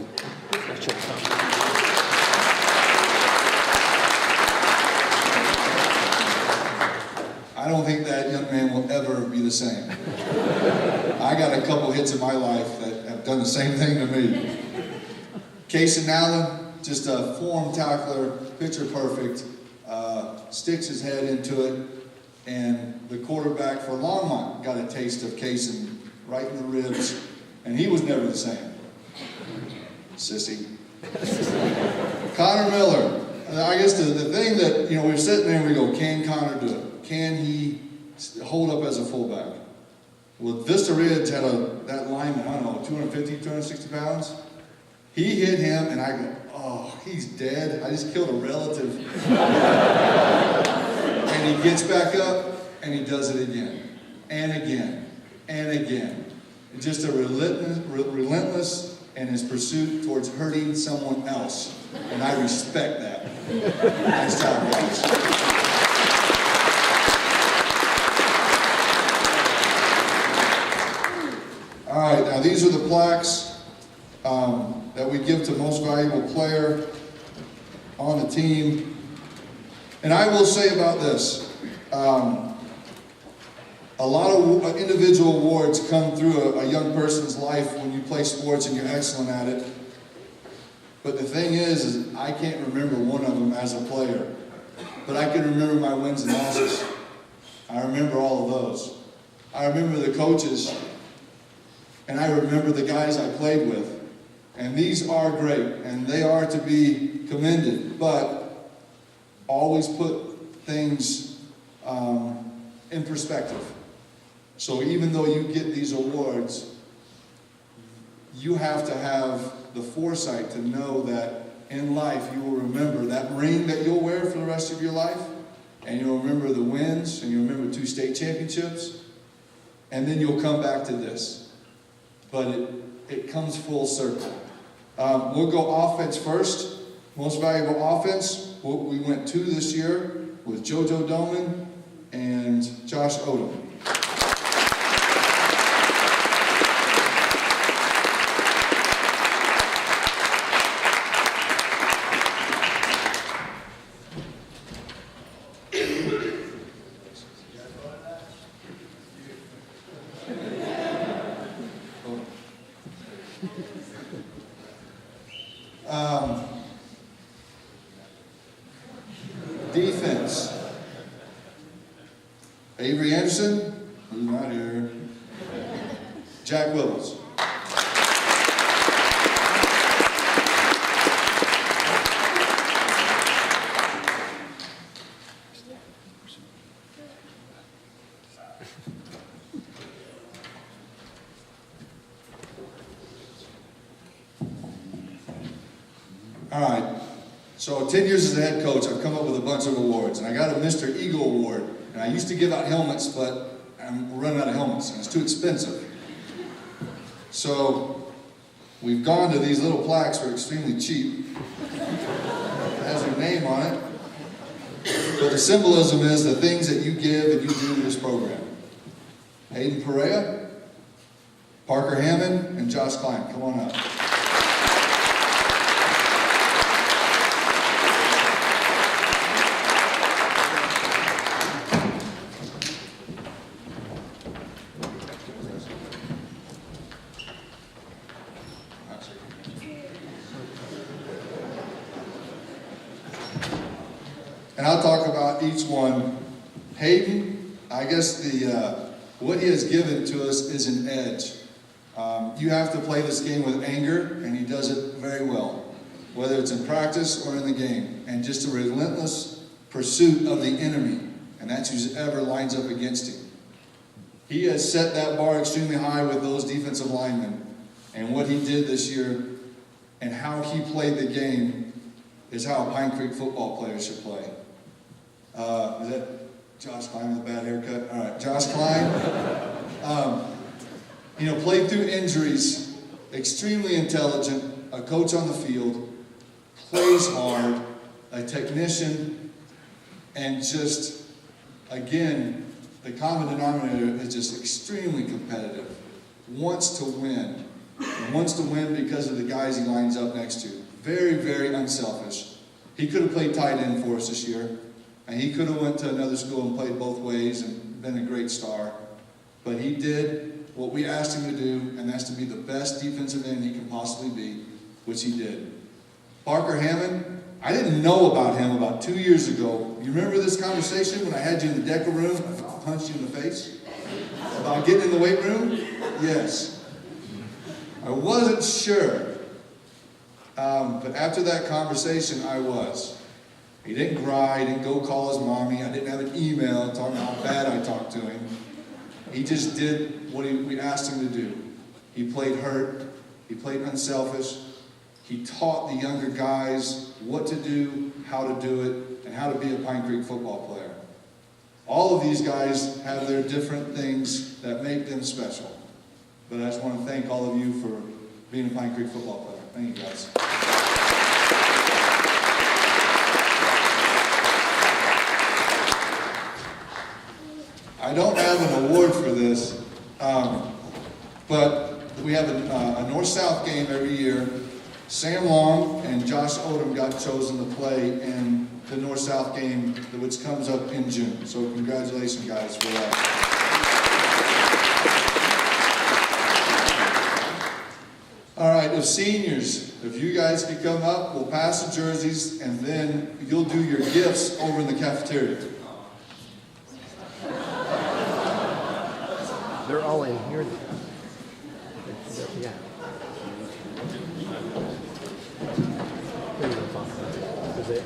I don't think that young man will ever be the same. I got a couple hits in my life that have done the same thing to me. Casey Allen, just a form tackler, picture perfect, sticks his head into it, and the quarterback for Longmont got a taste of Casey right in the ribs, and he was never the same. Sissy. Connor Miller. I guess the thing that, we're sitting there and we go, can Connor do it? Can he hold up as a fullback? Well, Vista Ridge had that lineman, I don't know, 250, 260 pounds. He hit him, and I go, oh, he's dead. I just killed a relative. And he gets back up, and he does it again, and again, and again. It's just a relentless in his pursuit towards hurting someone else. And I respect that. Nice job, guys. All right, now these are the plaques that we give to most valuable player on the team. And I will say about this, a lot of individual awards come through a young person's life when you play sports and you're excellent at it. But the thing is I can't remember one of them as a player. But I can remember my wins and losses. I remember all of those. I remember the coaches. And I remember the guys I played with. And these are great, and they are to be commended. But always put things in perspective. So even though you get these awards, you have to have the foresight to know that in life you will remember that ring that you'll wear for the rest of your life, and you'll remember the wins, and you'll remember 2 state championships, and then you'll come back to this. But it comes full circle. We'll go offense first. Most valuable offense, we went 2 this year with JoJo Doman and Josh Odom. Defense. Avery Anderson, who's not here. Jack Willis. All right. So 10 years as a head coach, I've come up with a bunch of awards. And I got a Mr. Eagle Award. And I used to give out helmets, but I'm running out of helmets, and it's too expensive. So we've gone to these little plaques that are extremely cheap. It has your name on it. But the symbolism is the things that you give and you do to this program. Hayden Perea, Parker Hammond, and Josh Klein. Come on up. And I'll talk about each one. Hayden, I guess what he has given to us is an edge. You have to play this game with anger, and he does it very well, whether it's in practice or in the game. And just a relentless pursuit of the enemy, and that's whoever lines up against him. He has set that bar extremely high with those defensive linemen, and what he did this year and how he played the game is how a Pine Creek football player should play. Is that Josh Klein with a bad haircut? All right, Josh Klein. Played through injuries, extremely intelligent, a coach on the field, plays hard, a technician, and just, again, the common denominator is just extremely competitive, wants to win, and wants to win because of the guys he lines up next to. Very, very unselfish. He could have played tight end for us this year, and he could have went to another school and played both ways and been a great star. But he did what we asked him to do, and that's to be the best defensive end he can possibly be, which he did. Parker Hammond, I didn't know about him about 2 years ago. You remember this conversation when I had you in the Decker room? I punched you in the face? About getting in the weight room? Yes. I wasn't sure. But after that conversation, I was. He didn't cry, he didn't go call his mommy, I didn't have an email telling me how bad I talked to him. He just did what we asked him to do. He played hurt, he played unselfish, he taught the younger guys what to do, how to do it, and how to be a Pine Creek football player. All of these guys have their different things that make them special. But I just want to thank all of you for being a Pine Creek football player. Thank you, guys. I don't have an award for this, but we have a North-South game every year. Sam Long and Josh Odom got chosen to play in the North-South game, which comes up in June. So congratulations, guys, for that. All right, the seniors, if you guys could come up, we'll pass the jerseys, and then you'll do your gifts over in the cafeteria. They're all in here. Yeah. There you go, Tom. Is it?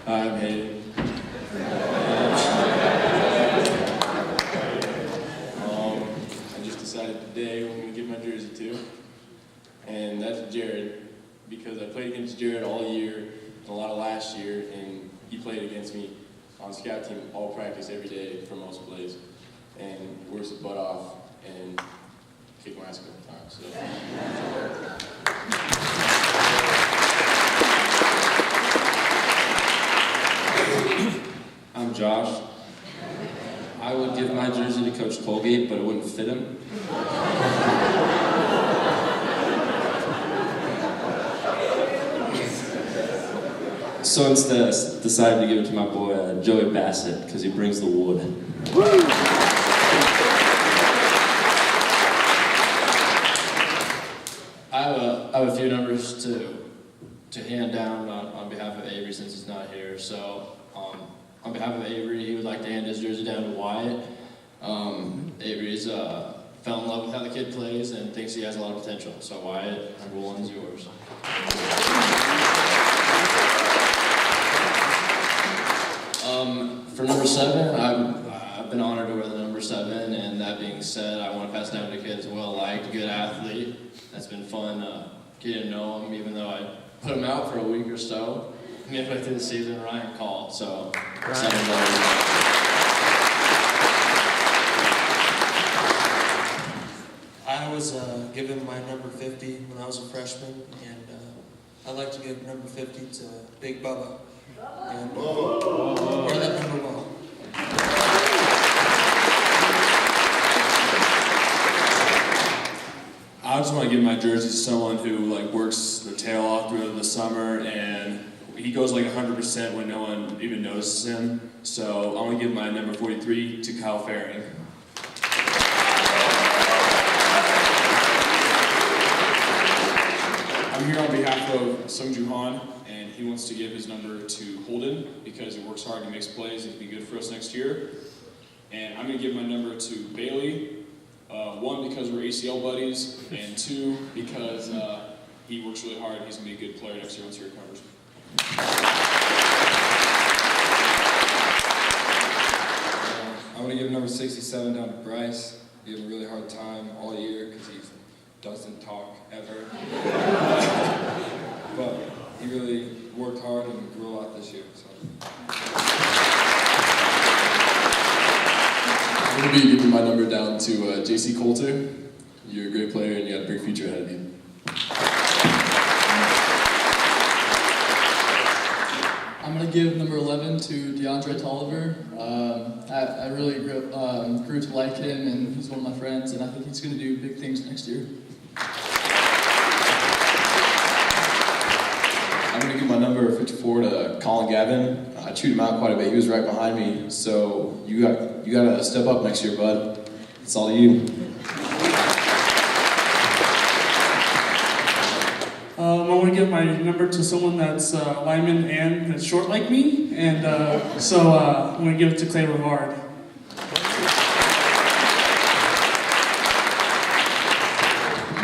I'm Hayden. I just decided today who I'm going to give my jersey to, and that's Jared, because I played against Jared all year and a lot of last year, and he played against me on scout team all practice every day for most plays, and works his butt off and kicked my ass a couple times. So. I'm Josh. I would give my jersey to Coach Colgate, but it wouldn't fit him. So instead, I decided to give it to my boy Joey Bassett, because he brings the wood. I have a few numbers to hand down on behalf of Avery, since he's not here. So on behalf of Avery, he would like to hand his jersey down to Wyatt. Avery's fell in love with how the kid plays and thinks he has a lot of potential. So Wyatt, number 1 is yours. For number 7, I've been honored to wear the number 7, and that being said, I want to pass down to kids well-liked, good athlete. That's been fun getting to know him, even though I put him out for a week or so. Midway through the season, Ryan called, so $7. I was given my number 50 when I was a freshman, and I'd like to give number 50 to Big Bubba. And wear that number well. I just want to give my jersey to someone who works their tail off through the summer, and he goes 100% when no one even notices him. So I'm going to give my number 43 to Kyle Faring. I'm here on behalf of Sungju Han, and he wants to give his number to Holden because he works hard and makes plays and can be good for us next year. And I'm going to give my number to Bailey. One, because we're ACL buddies, and two, because he works really hard. He's going to be a good player next year once he recovers. I'm going to give number 67 down to Bryce. He had a really hard time all year because he doesn't talk ever. But he really worked hard and grew a lot this year. So. I'm going to be giving my number down to JC Coulter. You're a great player and you got a big future ahead of you. I'm going to give number 11 to DeAndre Tolliver. I really grew to like him, and he's one of my friends, and I think he's going to do big things next year. I'm going to give my number 54 to Colin Gavin. I chewed him out quite a bit. He was right behind me, so you got to step up next year, bud. It's all you. I want to give my number to someone that's lineman and that's short like me, and so I'm going to give it to Clay Rivard.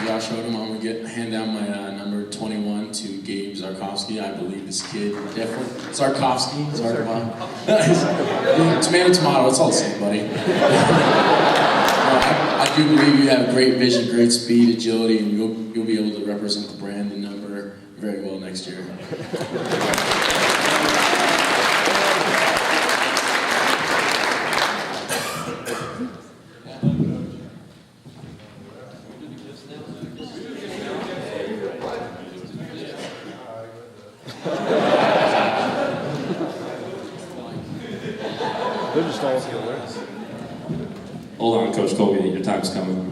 Josh Odom, I'm going to hand down my number 21 to Gabe Zarkowski. I believe this kid, definitely. Zarkowski? Tomato, tomato, it's all the same, buddy. I do believe you have great vision, great speed, agility, and you'll be able to represent the brand and number very well next year. They're just all together. Hold on, Coach Colby, your time's coming.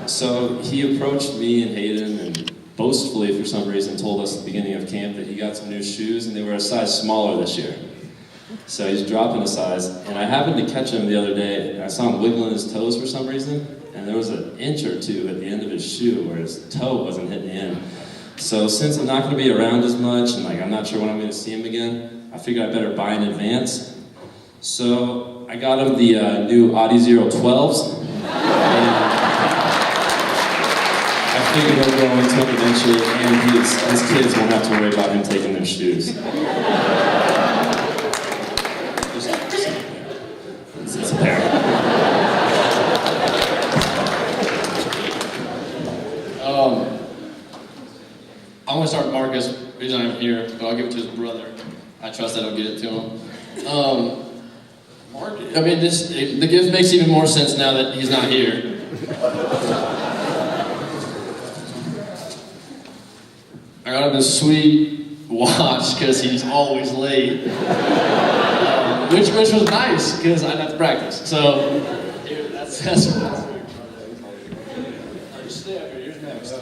So he approached me and Hayden and boastfully, for some reason, told us at the beginning of camp that he got some new shoes and they were a size smaller this year. So he's dropping a size, and I happened to catch him the other day, and I saw him wiggling his toes for some reason, and there was an inch or two at the end of his shoe where his toe wasn't hitting the end. So since I'm not going to be around as much, and I'm not sure when I'm going to see him again, I figured I better buy in advance. So I got him the new Audi 012s. I figured he'll go into it eventually, and his kids won't have to worry about him taking their shoes. It's apparent. I'm going to start with Marcus. The reason I'm here, but I'll give it to his brother. I trust that I'll get it to him. Marcus, I mean, the gift makes even more sense now that he's not here. I got him this sweet watch because he's always late, which was nice because I didn't have to practice. So that's stay up here. You're next.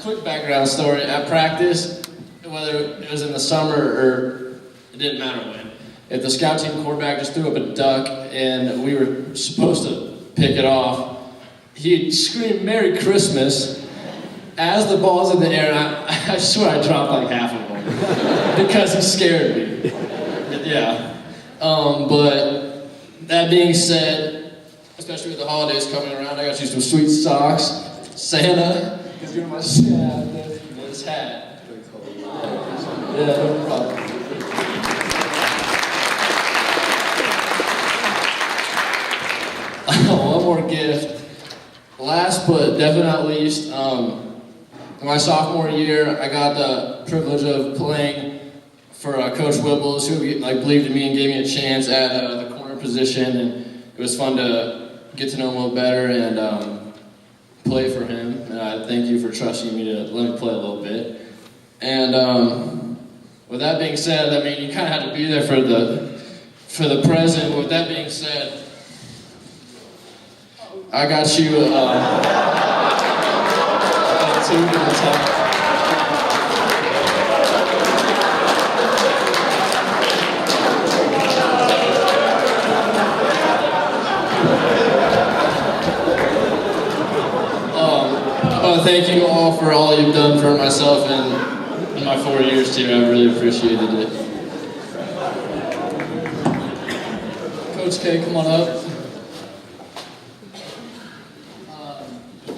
Quick background story. At practice, whether it was in the summer or it didn't matter when, if the scout team quarterback just threw up a duck and we were supposed to pick it off, he'd scream "Merry Christmas" as the ball's in the air, and I swear I dropped like half of them because he scared me. Yeah. But that being said, especially with the holidays coming around, I got you some sweet socks. Santa is doing my this hat. Yeah, no problem. One more gift. Last but definitely not least, my sophomore year, I got the privilege of playing for Coach Whipples, who believed in me and gave me a chance at the corner position, and it was fun to get to know him a little better and play for him. And I thank you for trusting me to let me play a little bit. And with that being said, I mean, you kind of had to be there for the present. With that being said, I got you two to the top. thank you all for all you've done for myself and in my 4 years here. I really appreciated it. Coach K, come on up.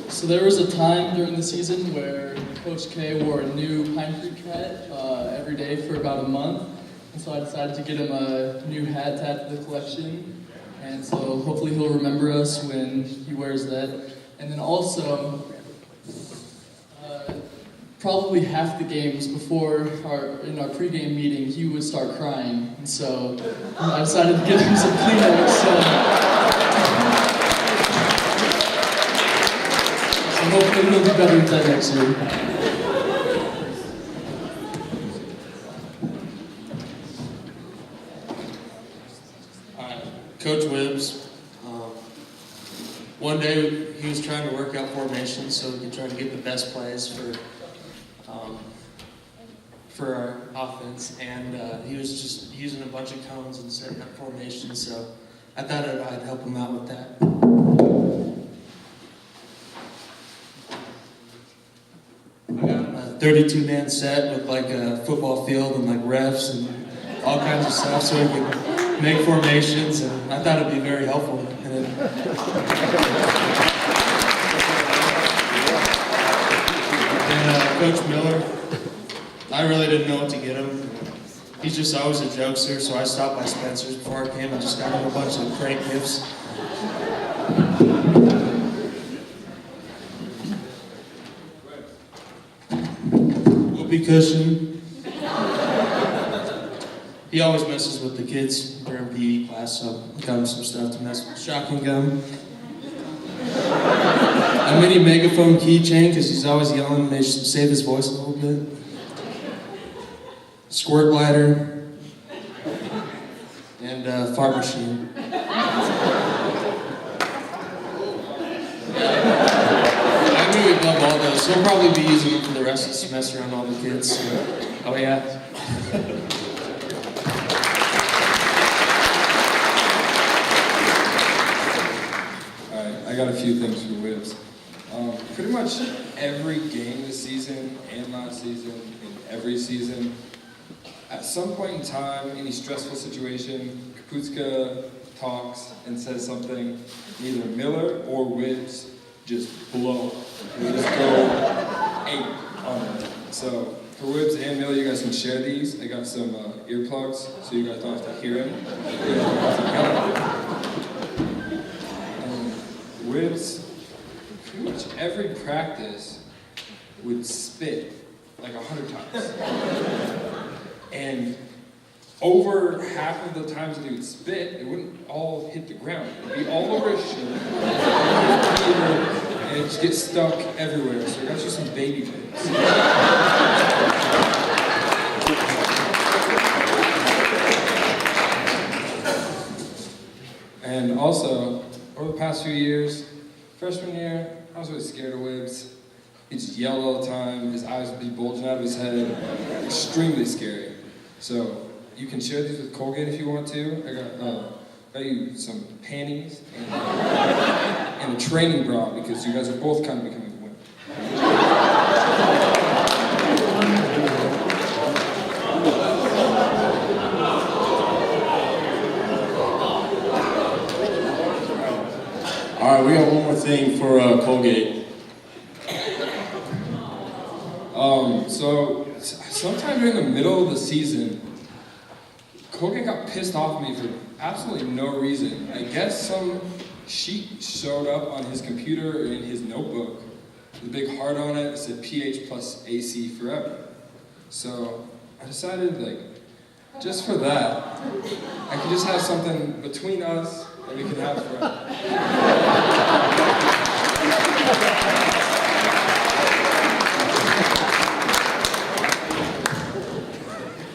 So there was a time during the season where Coach K wore a new Pine Creek hat every day for about a month. And so I decided to get him a new hat to add to the collection. And so hopefully he'll remember us when he wears that. And then also, probably half the games before in our pregame meeting, he would start crying. And so I decided to give him some Kleenex. So hopefully he'll be better at that next year. Coach Wibbs, one day he was trying to work out formations so he could try to get the best plays for our offense, and he was just using a bunch of cones and setting up formations, so I thought I'd help him out with that. I got him a 32-man set with like a football field and like refs and all kinds of stuff so he could make formations, and I thought it'd be very helpful. And then, Coach Miller, I really didn't know what to get him. He's just always a jokester, so I stopped by Spencer's before I came and just got him a bunch of prank gifts. Whoopee cushion. He always messes with the kids during PE class, so I got him some stuff to mess with. Shotgun gum. A mini megaphone keychain, because he's always yelling, they should save his voice a little bit. Squirt glider. And fart machine. I knew he'd love all those, so he'll probably be using them for the rest of the semester on all the kids. So. Oh yeah. I got a few things for Wibbs. Pretty much every game this season and last season and every season, at some point in time, any stressful situation, Kaputska talks and says something, either Miller or Wibbs just blow up. We just go 8 on it. So for Wibbs and Miller, you guys can share these. I got some earplugs, so you guys don't have to hear him. You guys don't have to yell at him. Wibbs, pretty much every practice, would spit like 100 times. And over half of the times that he would spit, it wouldn't all hit the ground. It would be all over his shirt, and it just gets stuck everywhere. So I got you some baby wipes. And also, over the past few years, freshman year, I was really scared of Wibbs. He just yelled all the time, his eyes would be bulging out of his head. Extremely scary. So you can share these with Colgate if you want to. I got you some panties and a training bra because you guys are both kind of becoming women. All right, we got one more thing for Colgate. So sometime during the middle of the season, Colgate got pissed off at me for absolutely no reason. I guess some sheet showed up on his computer or in his notebook with a big heart on it that said pH plus AC forever. So I decided, like, just for that, I could just have something between us that we can have forever.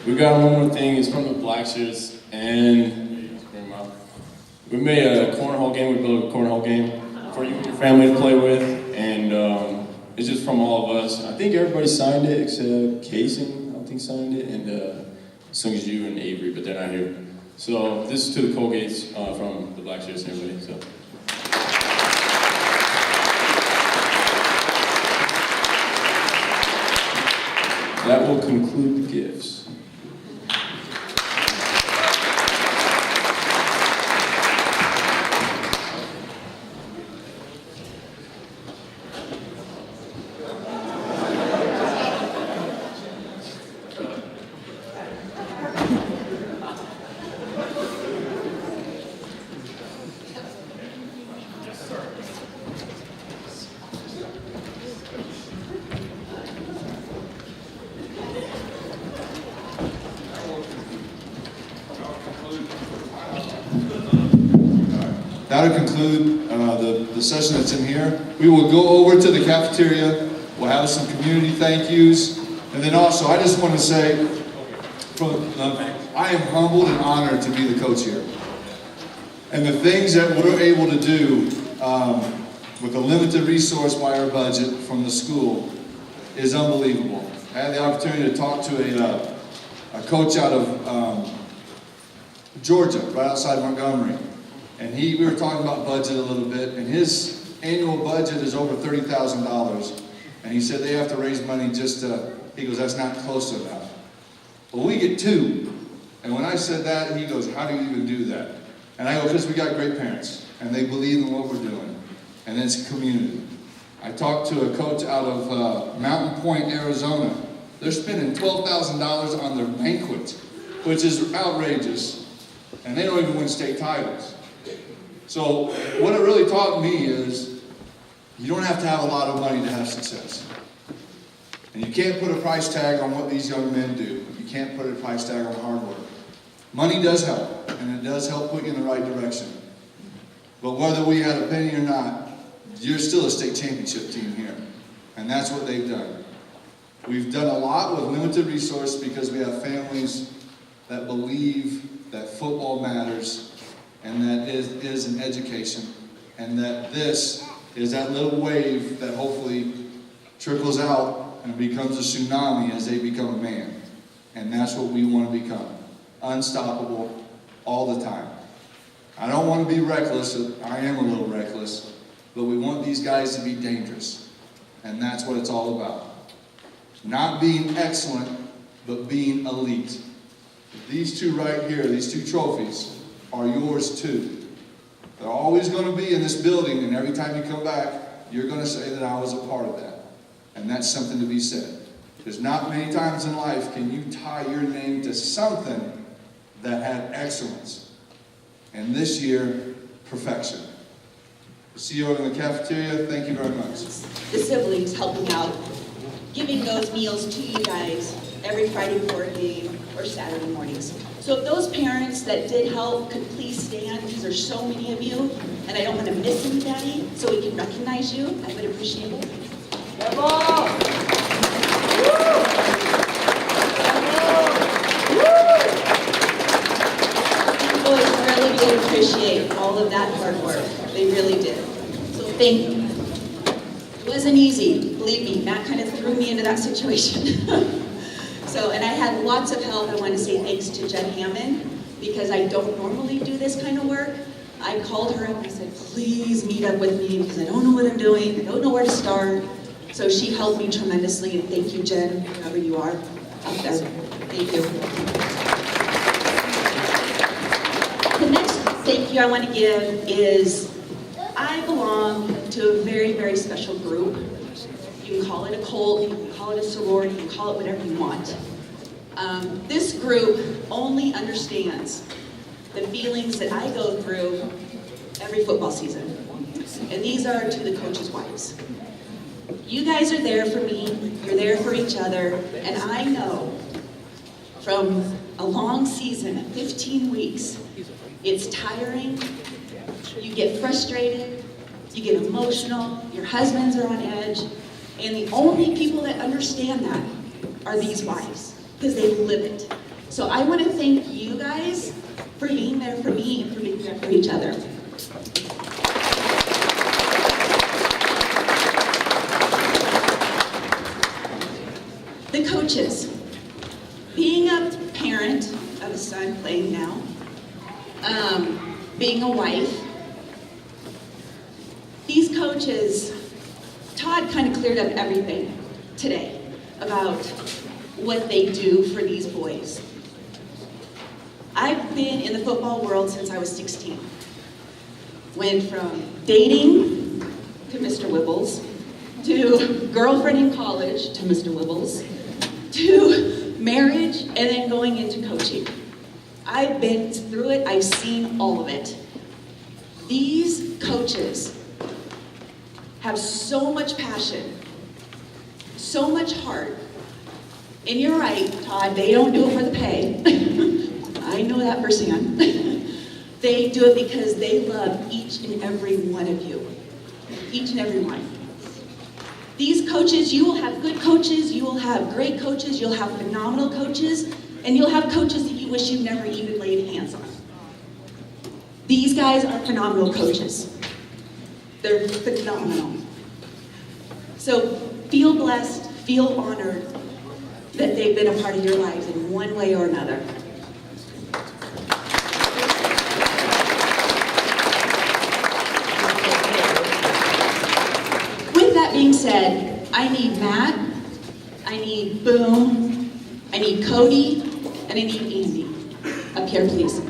We got one more thing. It's from the Blackshirts, and we made a cornhole game. We built a cornhole game for you and your family to play with, and it's just from all of us. I think everybody signed it except Kaysen. I don't think signed it, and as long as you and Avery, but they're not here. So this is to the Colgates from the Blackshirts and everybody. So. That will conclude the gifts. That'll conclude the session that's in here. We will go over to the cafeteria. We'll have some community thank yous. And then also, I just want to say, I am humbled and honored to be the coach here. And the things that we're able to do with a limited resource by our budget from the school is unbelievable. I had the opportunity to talk to a coach out of Georgia, right outside Montgomery. And we were talking about budget a little bit, and his annual budget is over $30,000. And he said they have to raise money just to, he goes, that's not close enough. Well, we get 2. And when I said that, he goes, how do you even do that? And I go, because we got great parents, and they believe in what we're doing. And it's community. I talked to a coach out of Mountain Point, Arizona. They're spending $12,000 on their banquet, which is outrageous. And they don't even win state titles. So what it really taught me is you don't have to have a lot of money to have success. And you can't put a price tag on what these young men do. You can't put a price tag on hard work. Money does help, and it does help put you in the right direction. But whether we had a penny or not, you're still a state championship team here. And that's what they've done. We've done a lot with limited resource because we have families that believe that football matters, and that is an education, and that this is that little wave that hopefully trickles out and becomes a tsunami as they become a man. And that's what we want to become. Unstoppable all the time. I don't want to be reckless. I am a little reckless. But we want these guys to be dangerous. And that's what it's all about. Not being excellent, but being elite. These 2 right here, these 2 trophies, are yours too. They're always going to be in this building, and every time you come back, you're going to say that I was a part of that. And that's something to be said. There's not many times in life can you tie your name to something that had excellence. And this year, perfection. See you over in the cafeteria. Thank you very much. The siblings helping out, giving those meals to you guys every Friday before a game or Saturday mornings. So if those parents that did help could please stand, because there's so many of you, and I don't want to miss anybody, so we can recognize you, I would appreciate it. Boys really did appreciate all of that hard work. They really did. So thank you. It wasn't easy, believe me. Matt kind of threw me into that situation. So, and I had lots of help. I want to say thanks to Jen Hammond, because I don't normally do this kind of work. I called her up and I said, please meet up with me, because I don't know what I'm doing. I don't know where to start. So she helped me tremendously, and thank you, Jen, whoever you are out there. Thank you. The next thank you I want to give is, I belong to a very, very special group. You can call it a cult, you can call it a sorority, you can call it whatever you want. This group only understands the feelings that I go through every football season. And these are to the coaches' wives. You guys are there for me, you're there for each other, and I know from a long season, 15 weeks, it's tiring, you get frustrated, you get emotional, your husbands are on edge, and the only people that understand that are these wives, because they live it. So I want to thank you guys for being there for me and for being there for each other. The coaches. Being a parent of a son playing now, being a wife, these coaches, Todd kind of cleared up everything today about what they do for these boys. I've been in the football world since I was 16. Went from dating to Mr. Wibbles, to girlfriend in college to Mr. Wibbles, to marriage, and then going into coaching. I've been through it, I've seen all of it. These coaches have so much passion, so much heart. And you're right, Todd, they don't do it for the pay. I know that firsthand. They do it because they love each and every one of you. Each and every one. These coaches, you will have good coaches, you will have great coaches, you'll have phenomenal coaches, and you'll have coaches that you wish you'd never even laid hands on. These guys are phenomenal coaches. They're phenomenal. So feel blessed, feel honored that they've been a part of your lives in one way or another. With that being said, I need Matt, I need Boom, I need Cody, and I need Andy. Up here, please.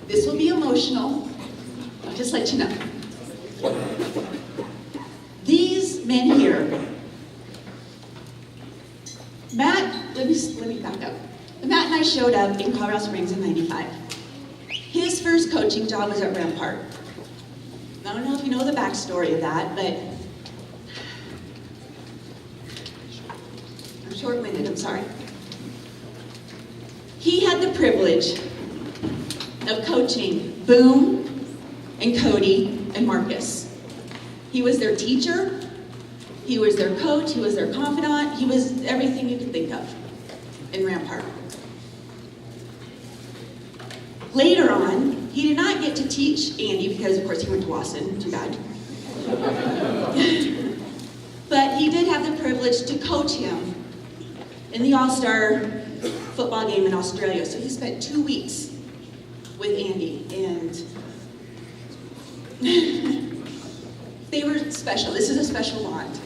This will be emotional. I'll just let you know. These men here, Matt, let me back up. Matt and I showed up in Colorado Springs in '95. His first coaching job was at Rampart. I don't know if you know the backstory of that, but I'm short-winded, I'm sorry. He had the privilege of coaching Boom and Cody and Marcus. He was their teacher, he was their coach, he was their confidant, he was everything you could think of in Rampart. Later on, he did not get to teach Andy because, of course, he went to Wasson, too bad. But he did have the privilege to coach him in the All-Star football game in Australia. So he spent 2 weeks with Andy, and they were special. This is a special bond.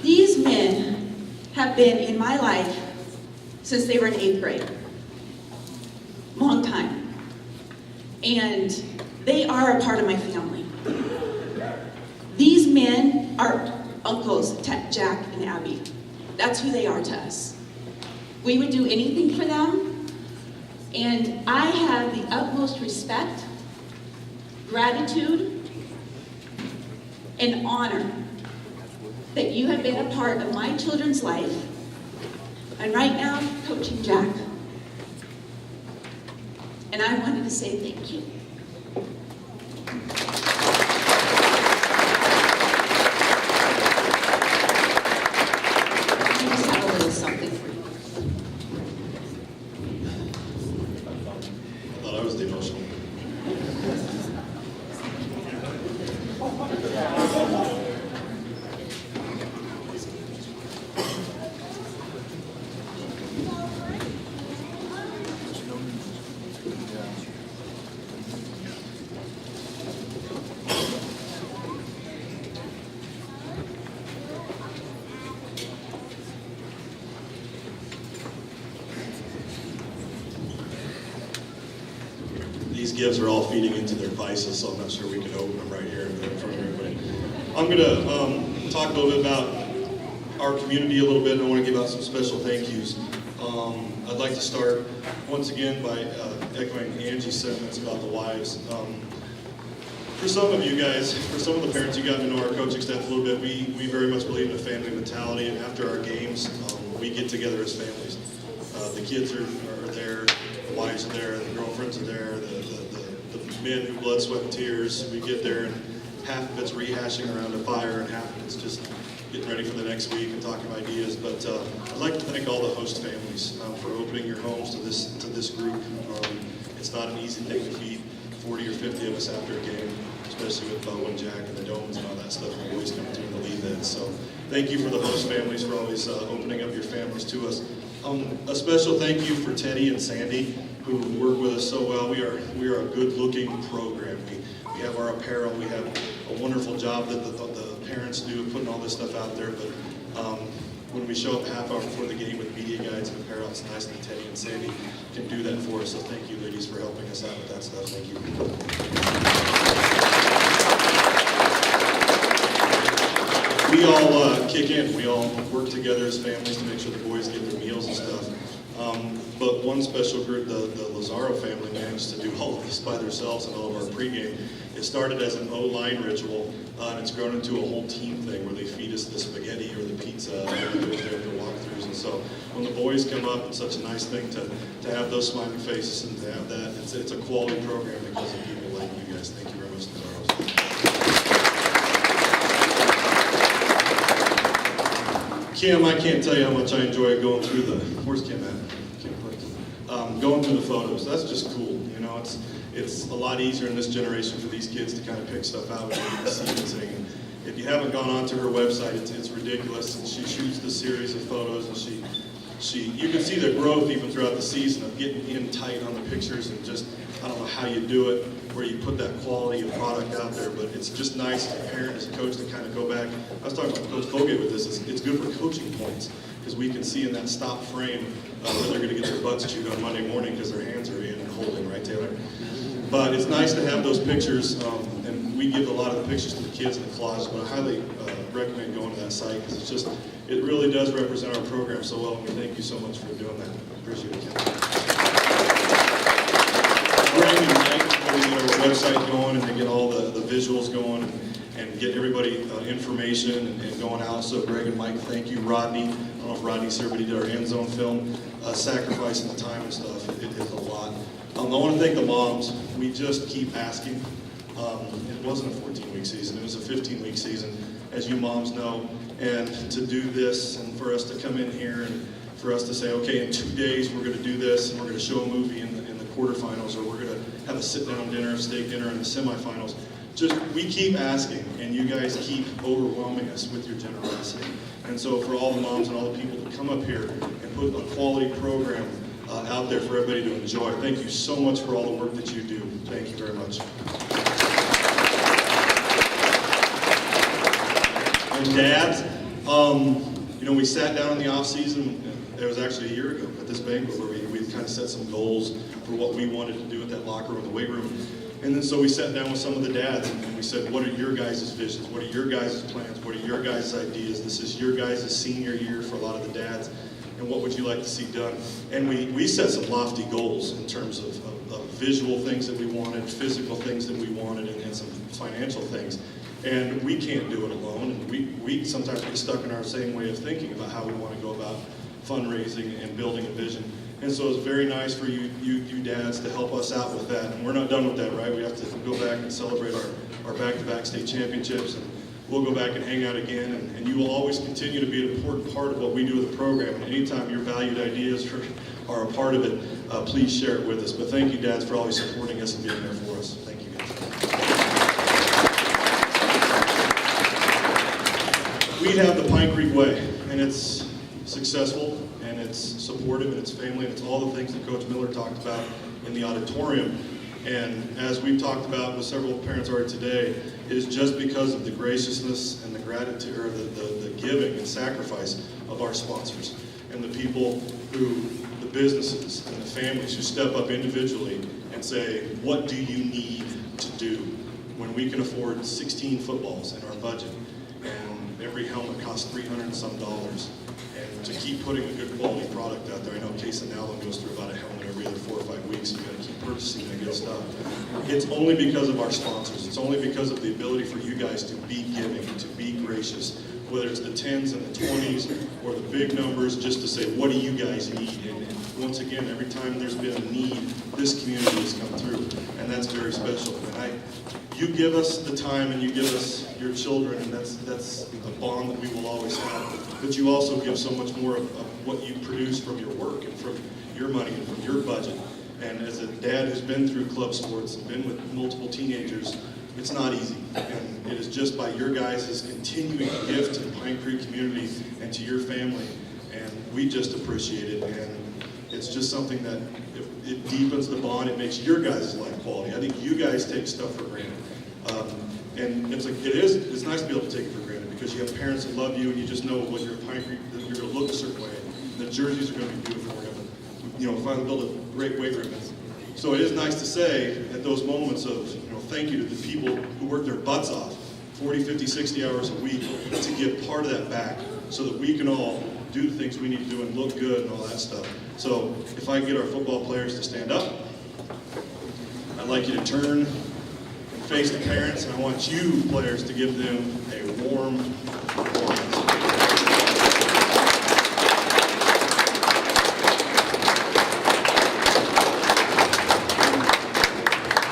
These men have been in my life since they were in 8th grade. Long time. And they are a part of my family. These men are uncles to Jack and Abby. That's who they are to us. We would do anything for them, and I have the utmost respect, gratitude, and honor that you have been a part of my children's life, and right now, coaching Jack. And I wanted to say thank you. I just have a little something for you. I thought I was the emotional. These gifts are all feeding into their vices, so I'm not sure we can open them right here in front of everybody. I'm going to talk a little bit about our community a little bit, and I want to give out some special thank yous. I'd like to start once again by echoing Angie's sentiments about the wives. For some of you guys, for some of the parents, you got to know our coaching staff a little bit. We very much believe in a family mentality, and after our games, we get together as families. The kids are there, the wives are there, the girlfriends are there, the men who blood, sweat, and tears. We get there, and half of it's rehashing around a fire, and half of it's just getting ready for the next week and talking ideas. But I'd like to thank all the host families for opening your homes to this group. It's not an easy thing to feed 40 or 50 of us after a game, especially with Bo and Jack and the Domes and all that stuff. We always come through the lead then. So thank you for the host families for always opening up your families to us. A special thank you for Teddy and Sandy, who work with us so well. We are a good-looking program. We have our apparel. We have a wonderful job that the parents do of putting all this stuff out there. But when we show up a half hour before the game with media guides and apparel, it's nice that Teddy and Sandy can do that for us. So thank you, ladies, for helping us out with that stuff. Thank you. We all kick in. We all work together as families to make sure the boys get their meals and stuff. But one special group, the Lazaro family, managed to do all of this by themselves and all of our pregame. It started as an O-line ritual, and it's grown into a whole team thing where they feed us the spaghetti or the pizza and do their walkthroughs. And so when the boys come up, it's such a nice thing to have those smiling faces and to have that. It's a quality program because of people like you guys. Thank you very much, Lazaro. Kim, I can't tell you how much I enjoy going through where's Kim at? Going through the photos. That's just cool. You know, it's a lot easier in this generation for these kids to kind of pick stuff out and see and sing. If you haven't gone onto her website, it's ridiculous. And she shoots the series of photos, and you can see the growth even throughout the season of getting in tight on the pictures and just, I don't know how you do it, where you put that quality of product out there, but it's just nice as a parent, as a coach, to kind of go back. I was talking about Coach Colgate with this. It's good for coaching points because we can see in that stop frame where they're going to get their butts chewed on Monday morning because their hands are in and holding, right, Taylor? But it's nice to have those pictures, and we give a lot of the pictures to the kids in the closet, but I highly recommend going to that site because it really does represent our program so well, and we thank you so much for doing that. Appreciate it, Kim. Greg and Mike really get our website going and to get all the visuals going and get everybody information and going out. So Greg and Mike, thank you. Rodney, I don't know if Rodney's here, but he did our end zone film, sacrificing the time and stuff. It is a lot. I want to thank the moms. We just keep asking. It wasn't a 14-week season. It was a 15-week season, as you moms know. And to do this and for us to come in here and for us to say, okay, in 2 days we're going to do this and we're going to show a movie in the quarterfinals, or we're going to have a sit-down dinner, steak dinner in the semifinals. We keep asking, and you guys keep overwhelming us with your generosity. And so for all the moms and all the people that come up here and put a quality program out there for everybody to enjoy, thank you so much for all the work that you do. Thank you very much. And dads, we sat down in the off season. It was actually a year ago at this banquet where we kind of set some goals for what we wanted to do at that locker room, the weight room. And then so we sat down with some of the dads and we said, what are your guys' visions? What are your guys' plans? What are your guys' ideas? This is your guys' senior year for a lot of the dads. And what would you like to see done? And we set some lofty goals in terms of visual things that we wanted, physical things that we wanted, and some financial things. And we can't do it alone. And we sometimes get stuck in our same way of thinking about how we want to go about fundraising and building a vision. And so it's very nice for you dads to help us out with that. And we're not done with that, right? We have to go back and celebrate our back-to-back state championships. And we'll go back and hang out again. And you will always continue to be an important part of what we do with the program. And anytime your valued ideas are a part of it, please share it with us. But thank you, dads, for always supporting us and being there for us. Thank you, guys. We have the Pine Creek Way, and it's successful, and it's supportive, and it's family, and it's all the things that Coach Miller talked about in the auditorium. And as we've talked about with several parents already today, it is just because of the graciousness and the gratitude, or the giving and sacrifice of our sponsors and the people the businesses and the families who step up individually and say, what do you need to do when we can afford 16 footballs in our budget and every helmet costs $300 and some, and to keep putting a good quality product out there. I know Case and Allen goes through about a helmet every other 4 or 5 weeks. You've got to keep purchasing that good stuff. It's only because of our sponsors. It's only because of the ability for you guys to be giving, to be gracious, whether it's the 10s and the 20s or the big numbers, just to say, what do you guys need? And once again, every time there's been a need, this community has come through, and that's very special. And you give us the time, and you give us your children, and that's a bond that we will always have. But you also give so much more of what you produce from your work and from your money and from your budget. And as a dad who's been through club sports and been with multiple teenagers, it's not easy. And it is just by your guys' continuing gift to the Pine Creek community and to your family. And we just appreciate it. And It's just something that it deepens the bond. It makes your guys' life quality. I think you guys take stuff for granted. And it's nice to be able to take it for granted because you have parents that love you and you just know when you're at Pine Creek that you're going to look a certain way. And the jerseys are going to be beautiful. We're going to, finally build a great weight room. So it is nice to say at those moments of, thank you to the people who work their butts off 40, 50, 60 hours a week to give part of that back so that we can all do the things we need to do and look good and all that stuff. So if I can get our football players to stand up, I'd like you to turn and face the parents, and I want you players to give them a warm performance.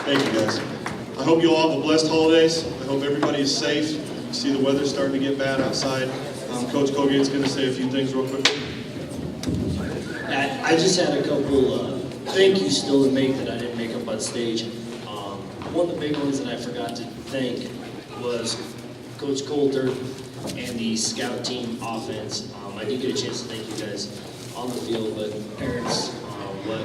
Thank you, guys. I hope you all have a blessed holidays. I hope everybody is safe. You see the weather's starting to get bad outside. Coach Colgate's going to say a few things real quickly. I just had a couple thank yous still to make that I didn't make up on stage. One of the big ones that I forgot to thank was Coach Coulter and the scout team offense. I did get a chance to thank you guys on the field, but parents, what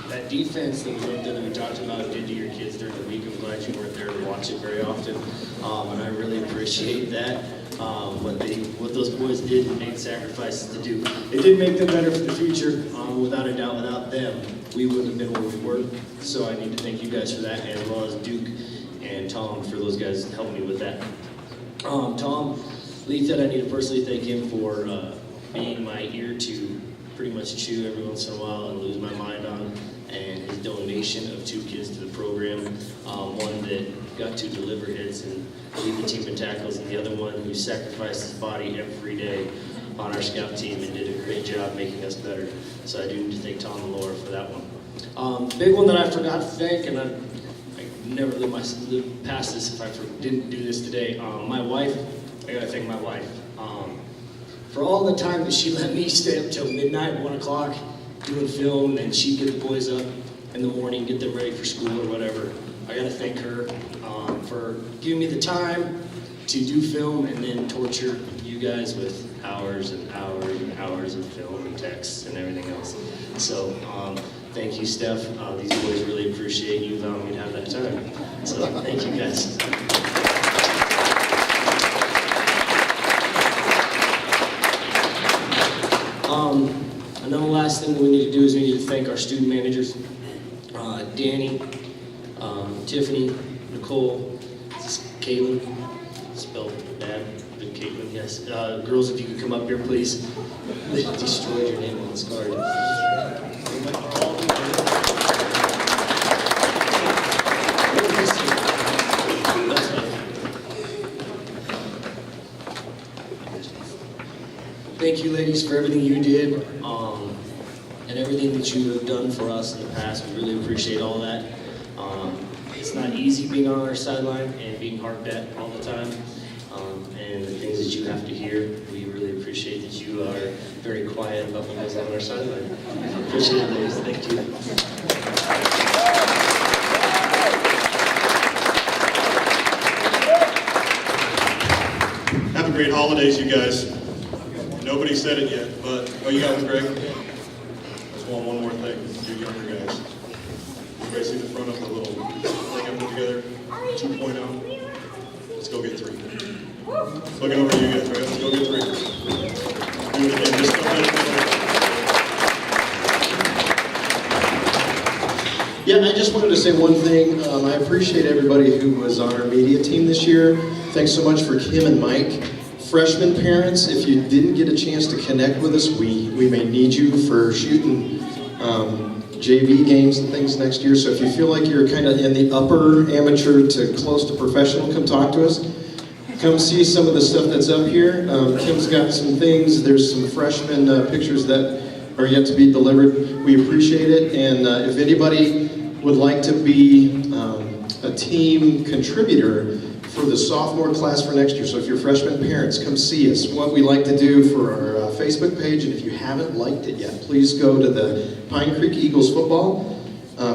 that defense that was up there that we talked about did to your kids during the week. I'm glad you weren't there to watch it very often, and I really appreciate that. What those boys did and made sacrifices to do. It did make them better for the future, without a doubt. Without them, we wouldn't have been where we were. So I need to thank you guys for that, as well as Duke and Tom for those guys helping me with that. Tom Leathed, I need to personally thank him for being my ear to pretty much chew every once in a while and lose my mind on, and his donation of 2 kids to the program. One that got to deliver hits and lead the team in tackles, and the other one who sacrificed his body every day on our scout team and did a great job making us better. So I do need to thank Tom and Laura for that one. Big one that I forgot to thank, and I never live past this if I didn't do this today. My wife, I gotta thank my wife. For all the time that she let me stay up till midnight, 1 o'clock, doing film, and she'd get the boys up in the morning, get them ready for school or whatever. I gotta thank her for giving me the time to do film and then torture you guys with hours and hours and hours of film and texts and everything else. So thank you, Steph. These boys really appreciate you allowing me to have that time. So thank you guys. Another last thing we need to do is we need to thank our student managers, Danny, Tiffany, Nicole, Caitlin, spelled bad, but Caitlin, yes. Girls, if you could come up here, please. They destroyed your name on this card. Thank you, ladies, for everything you did and everything that you have done for us in the past. We really appreciate all that. It's not easy being on our sideline and being harped at all the time, and the things that you have to hear. We really appreciate that you are very quiet about what goes on our sideline. Appreciate it, ladies. Thank you. Have a great holidays, you guys. Nobody said it yet, but, oh, you got one, Greg? Just one more thing, you younger guys. Everybody see the front of the little thing I put together? 2.0. Let's go get 3. Looking over to you guys, right? Let's go get 3. Do it again, just go ahead. Yeah, I just wanted to say one thing. I appreciate everybody who was on our media team this year. Thanks so much for Kim and Mike. Freshman parents, if you didn't get a chance to connect with us, we may need you for shooting JV games and things next year. So if you feel like you're kind of in the upper amateur to close to professional, come talk to us. Come see some of the stuff that's up here. Kim's got some things. There's some freshman pictures that are yet to be delivered. We appreciate it. And if anybody would like to be a team contributor for the sophomore class for next year, so if you're freshman parents, come see us. What we like to do for our Facebook page, and if you haven't liked it yet, please go to the Pine Creek Eagles football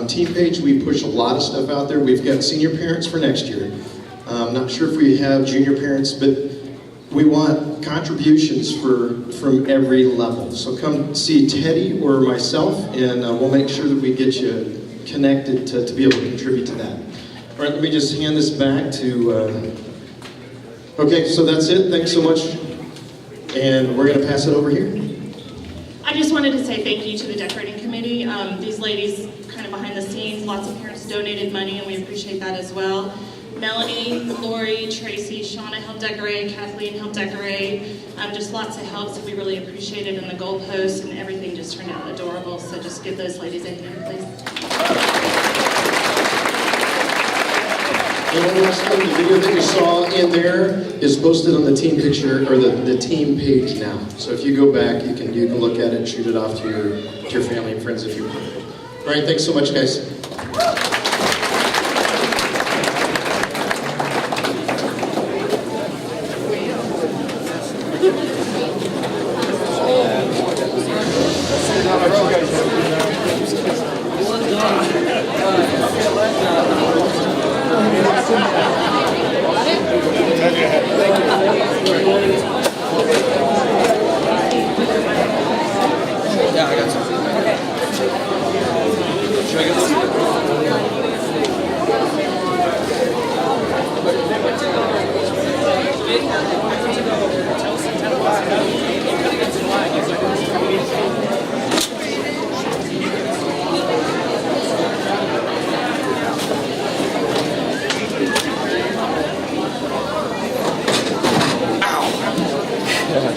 team page. We push a lot of stuff out there. We've got senior parents for next year. I'm not sure if we have junior parents, but We want contributions from every level. So come see Teddy or myself, and we'll make sure that we get you connected to be able to contribute to that. All right, let me just hand this back to... Okay, so that's it. Thanks so much. And we're going to pass it over here. I just wanted to say thank you to the decorating committee. These ladies, kind of behind the scenes, lots of parents donated money, and we appreciate that as well. Melanie, Lori, Tracy, Shauna helped decorate, Kathleen helped decorate. Just lots of help, so we really appreciate it. And the goalposts and everything just turned out adorable. So just give those ladies a hand, please. And one last thing, the video that you saw in there is posted on the team picture, or the team page now. So if you go back, you can look at it and shoot it off to your family and friends if you want. All right, thanks so much, guys. Yeah, I got some. Should I get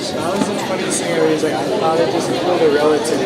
That was the funniest thing ever. He's like, I thought it just killed a relative.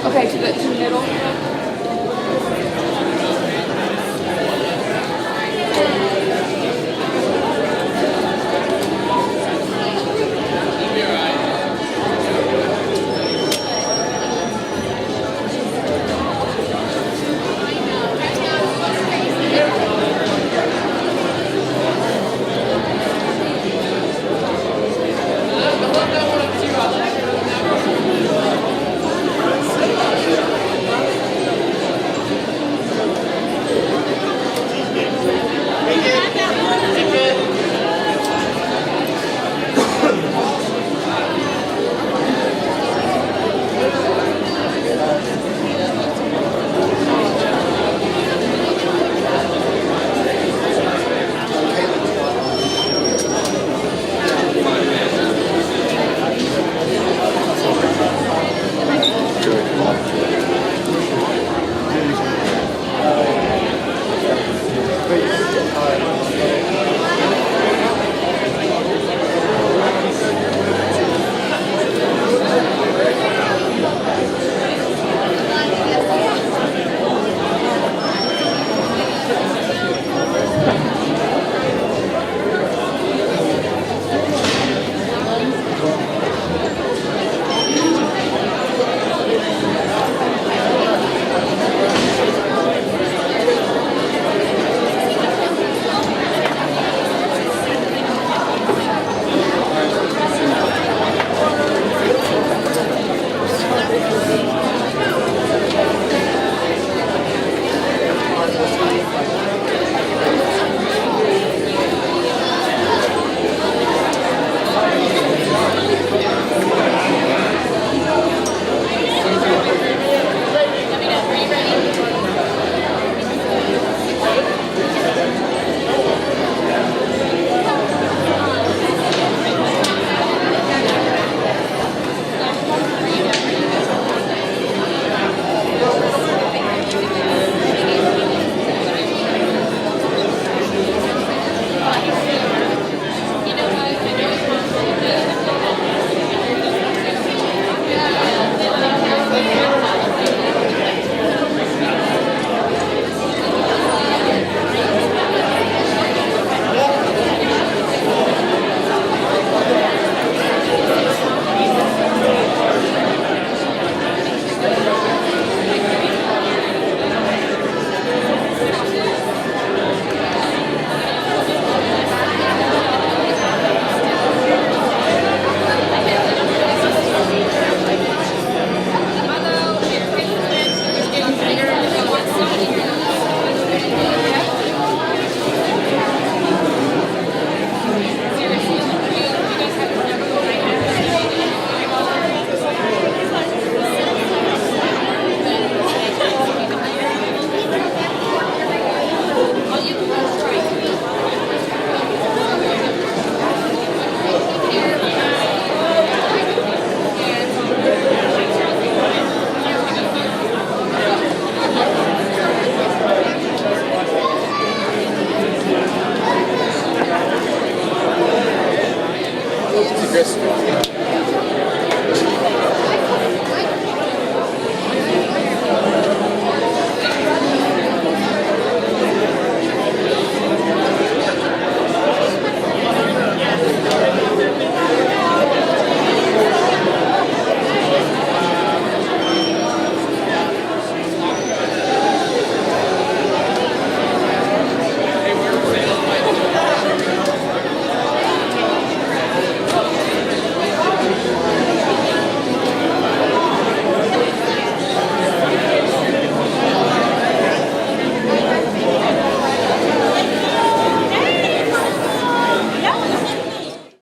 Okay, to the middle.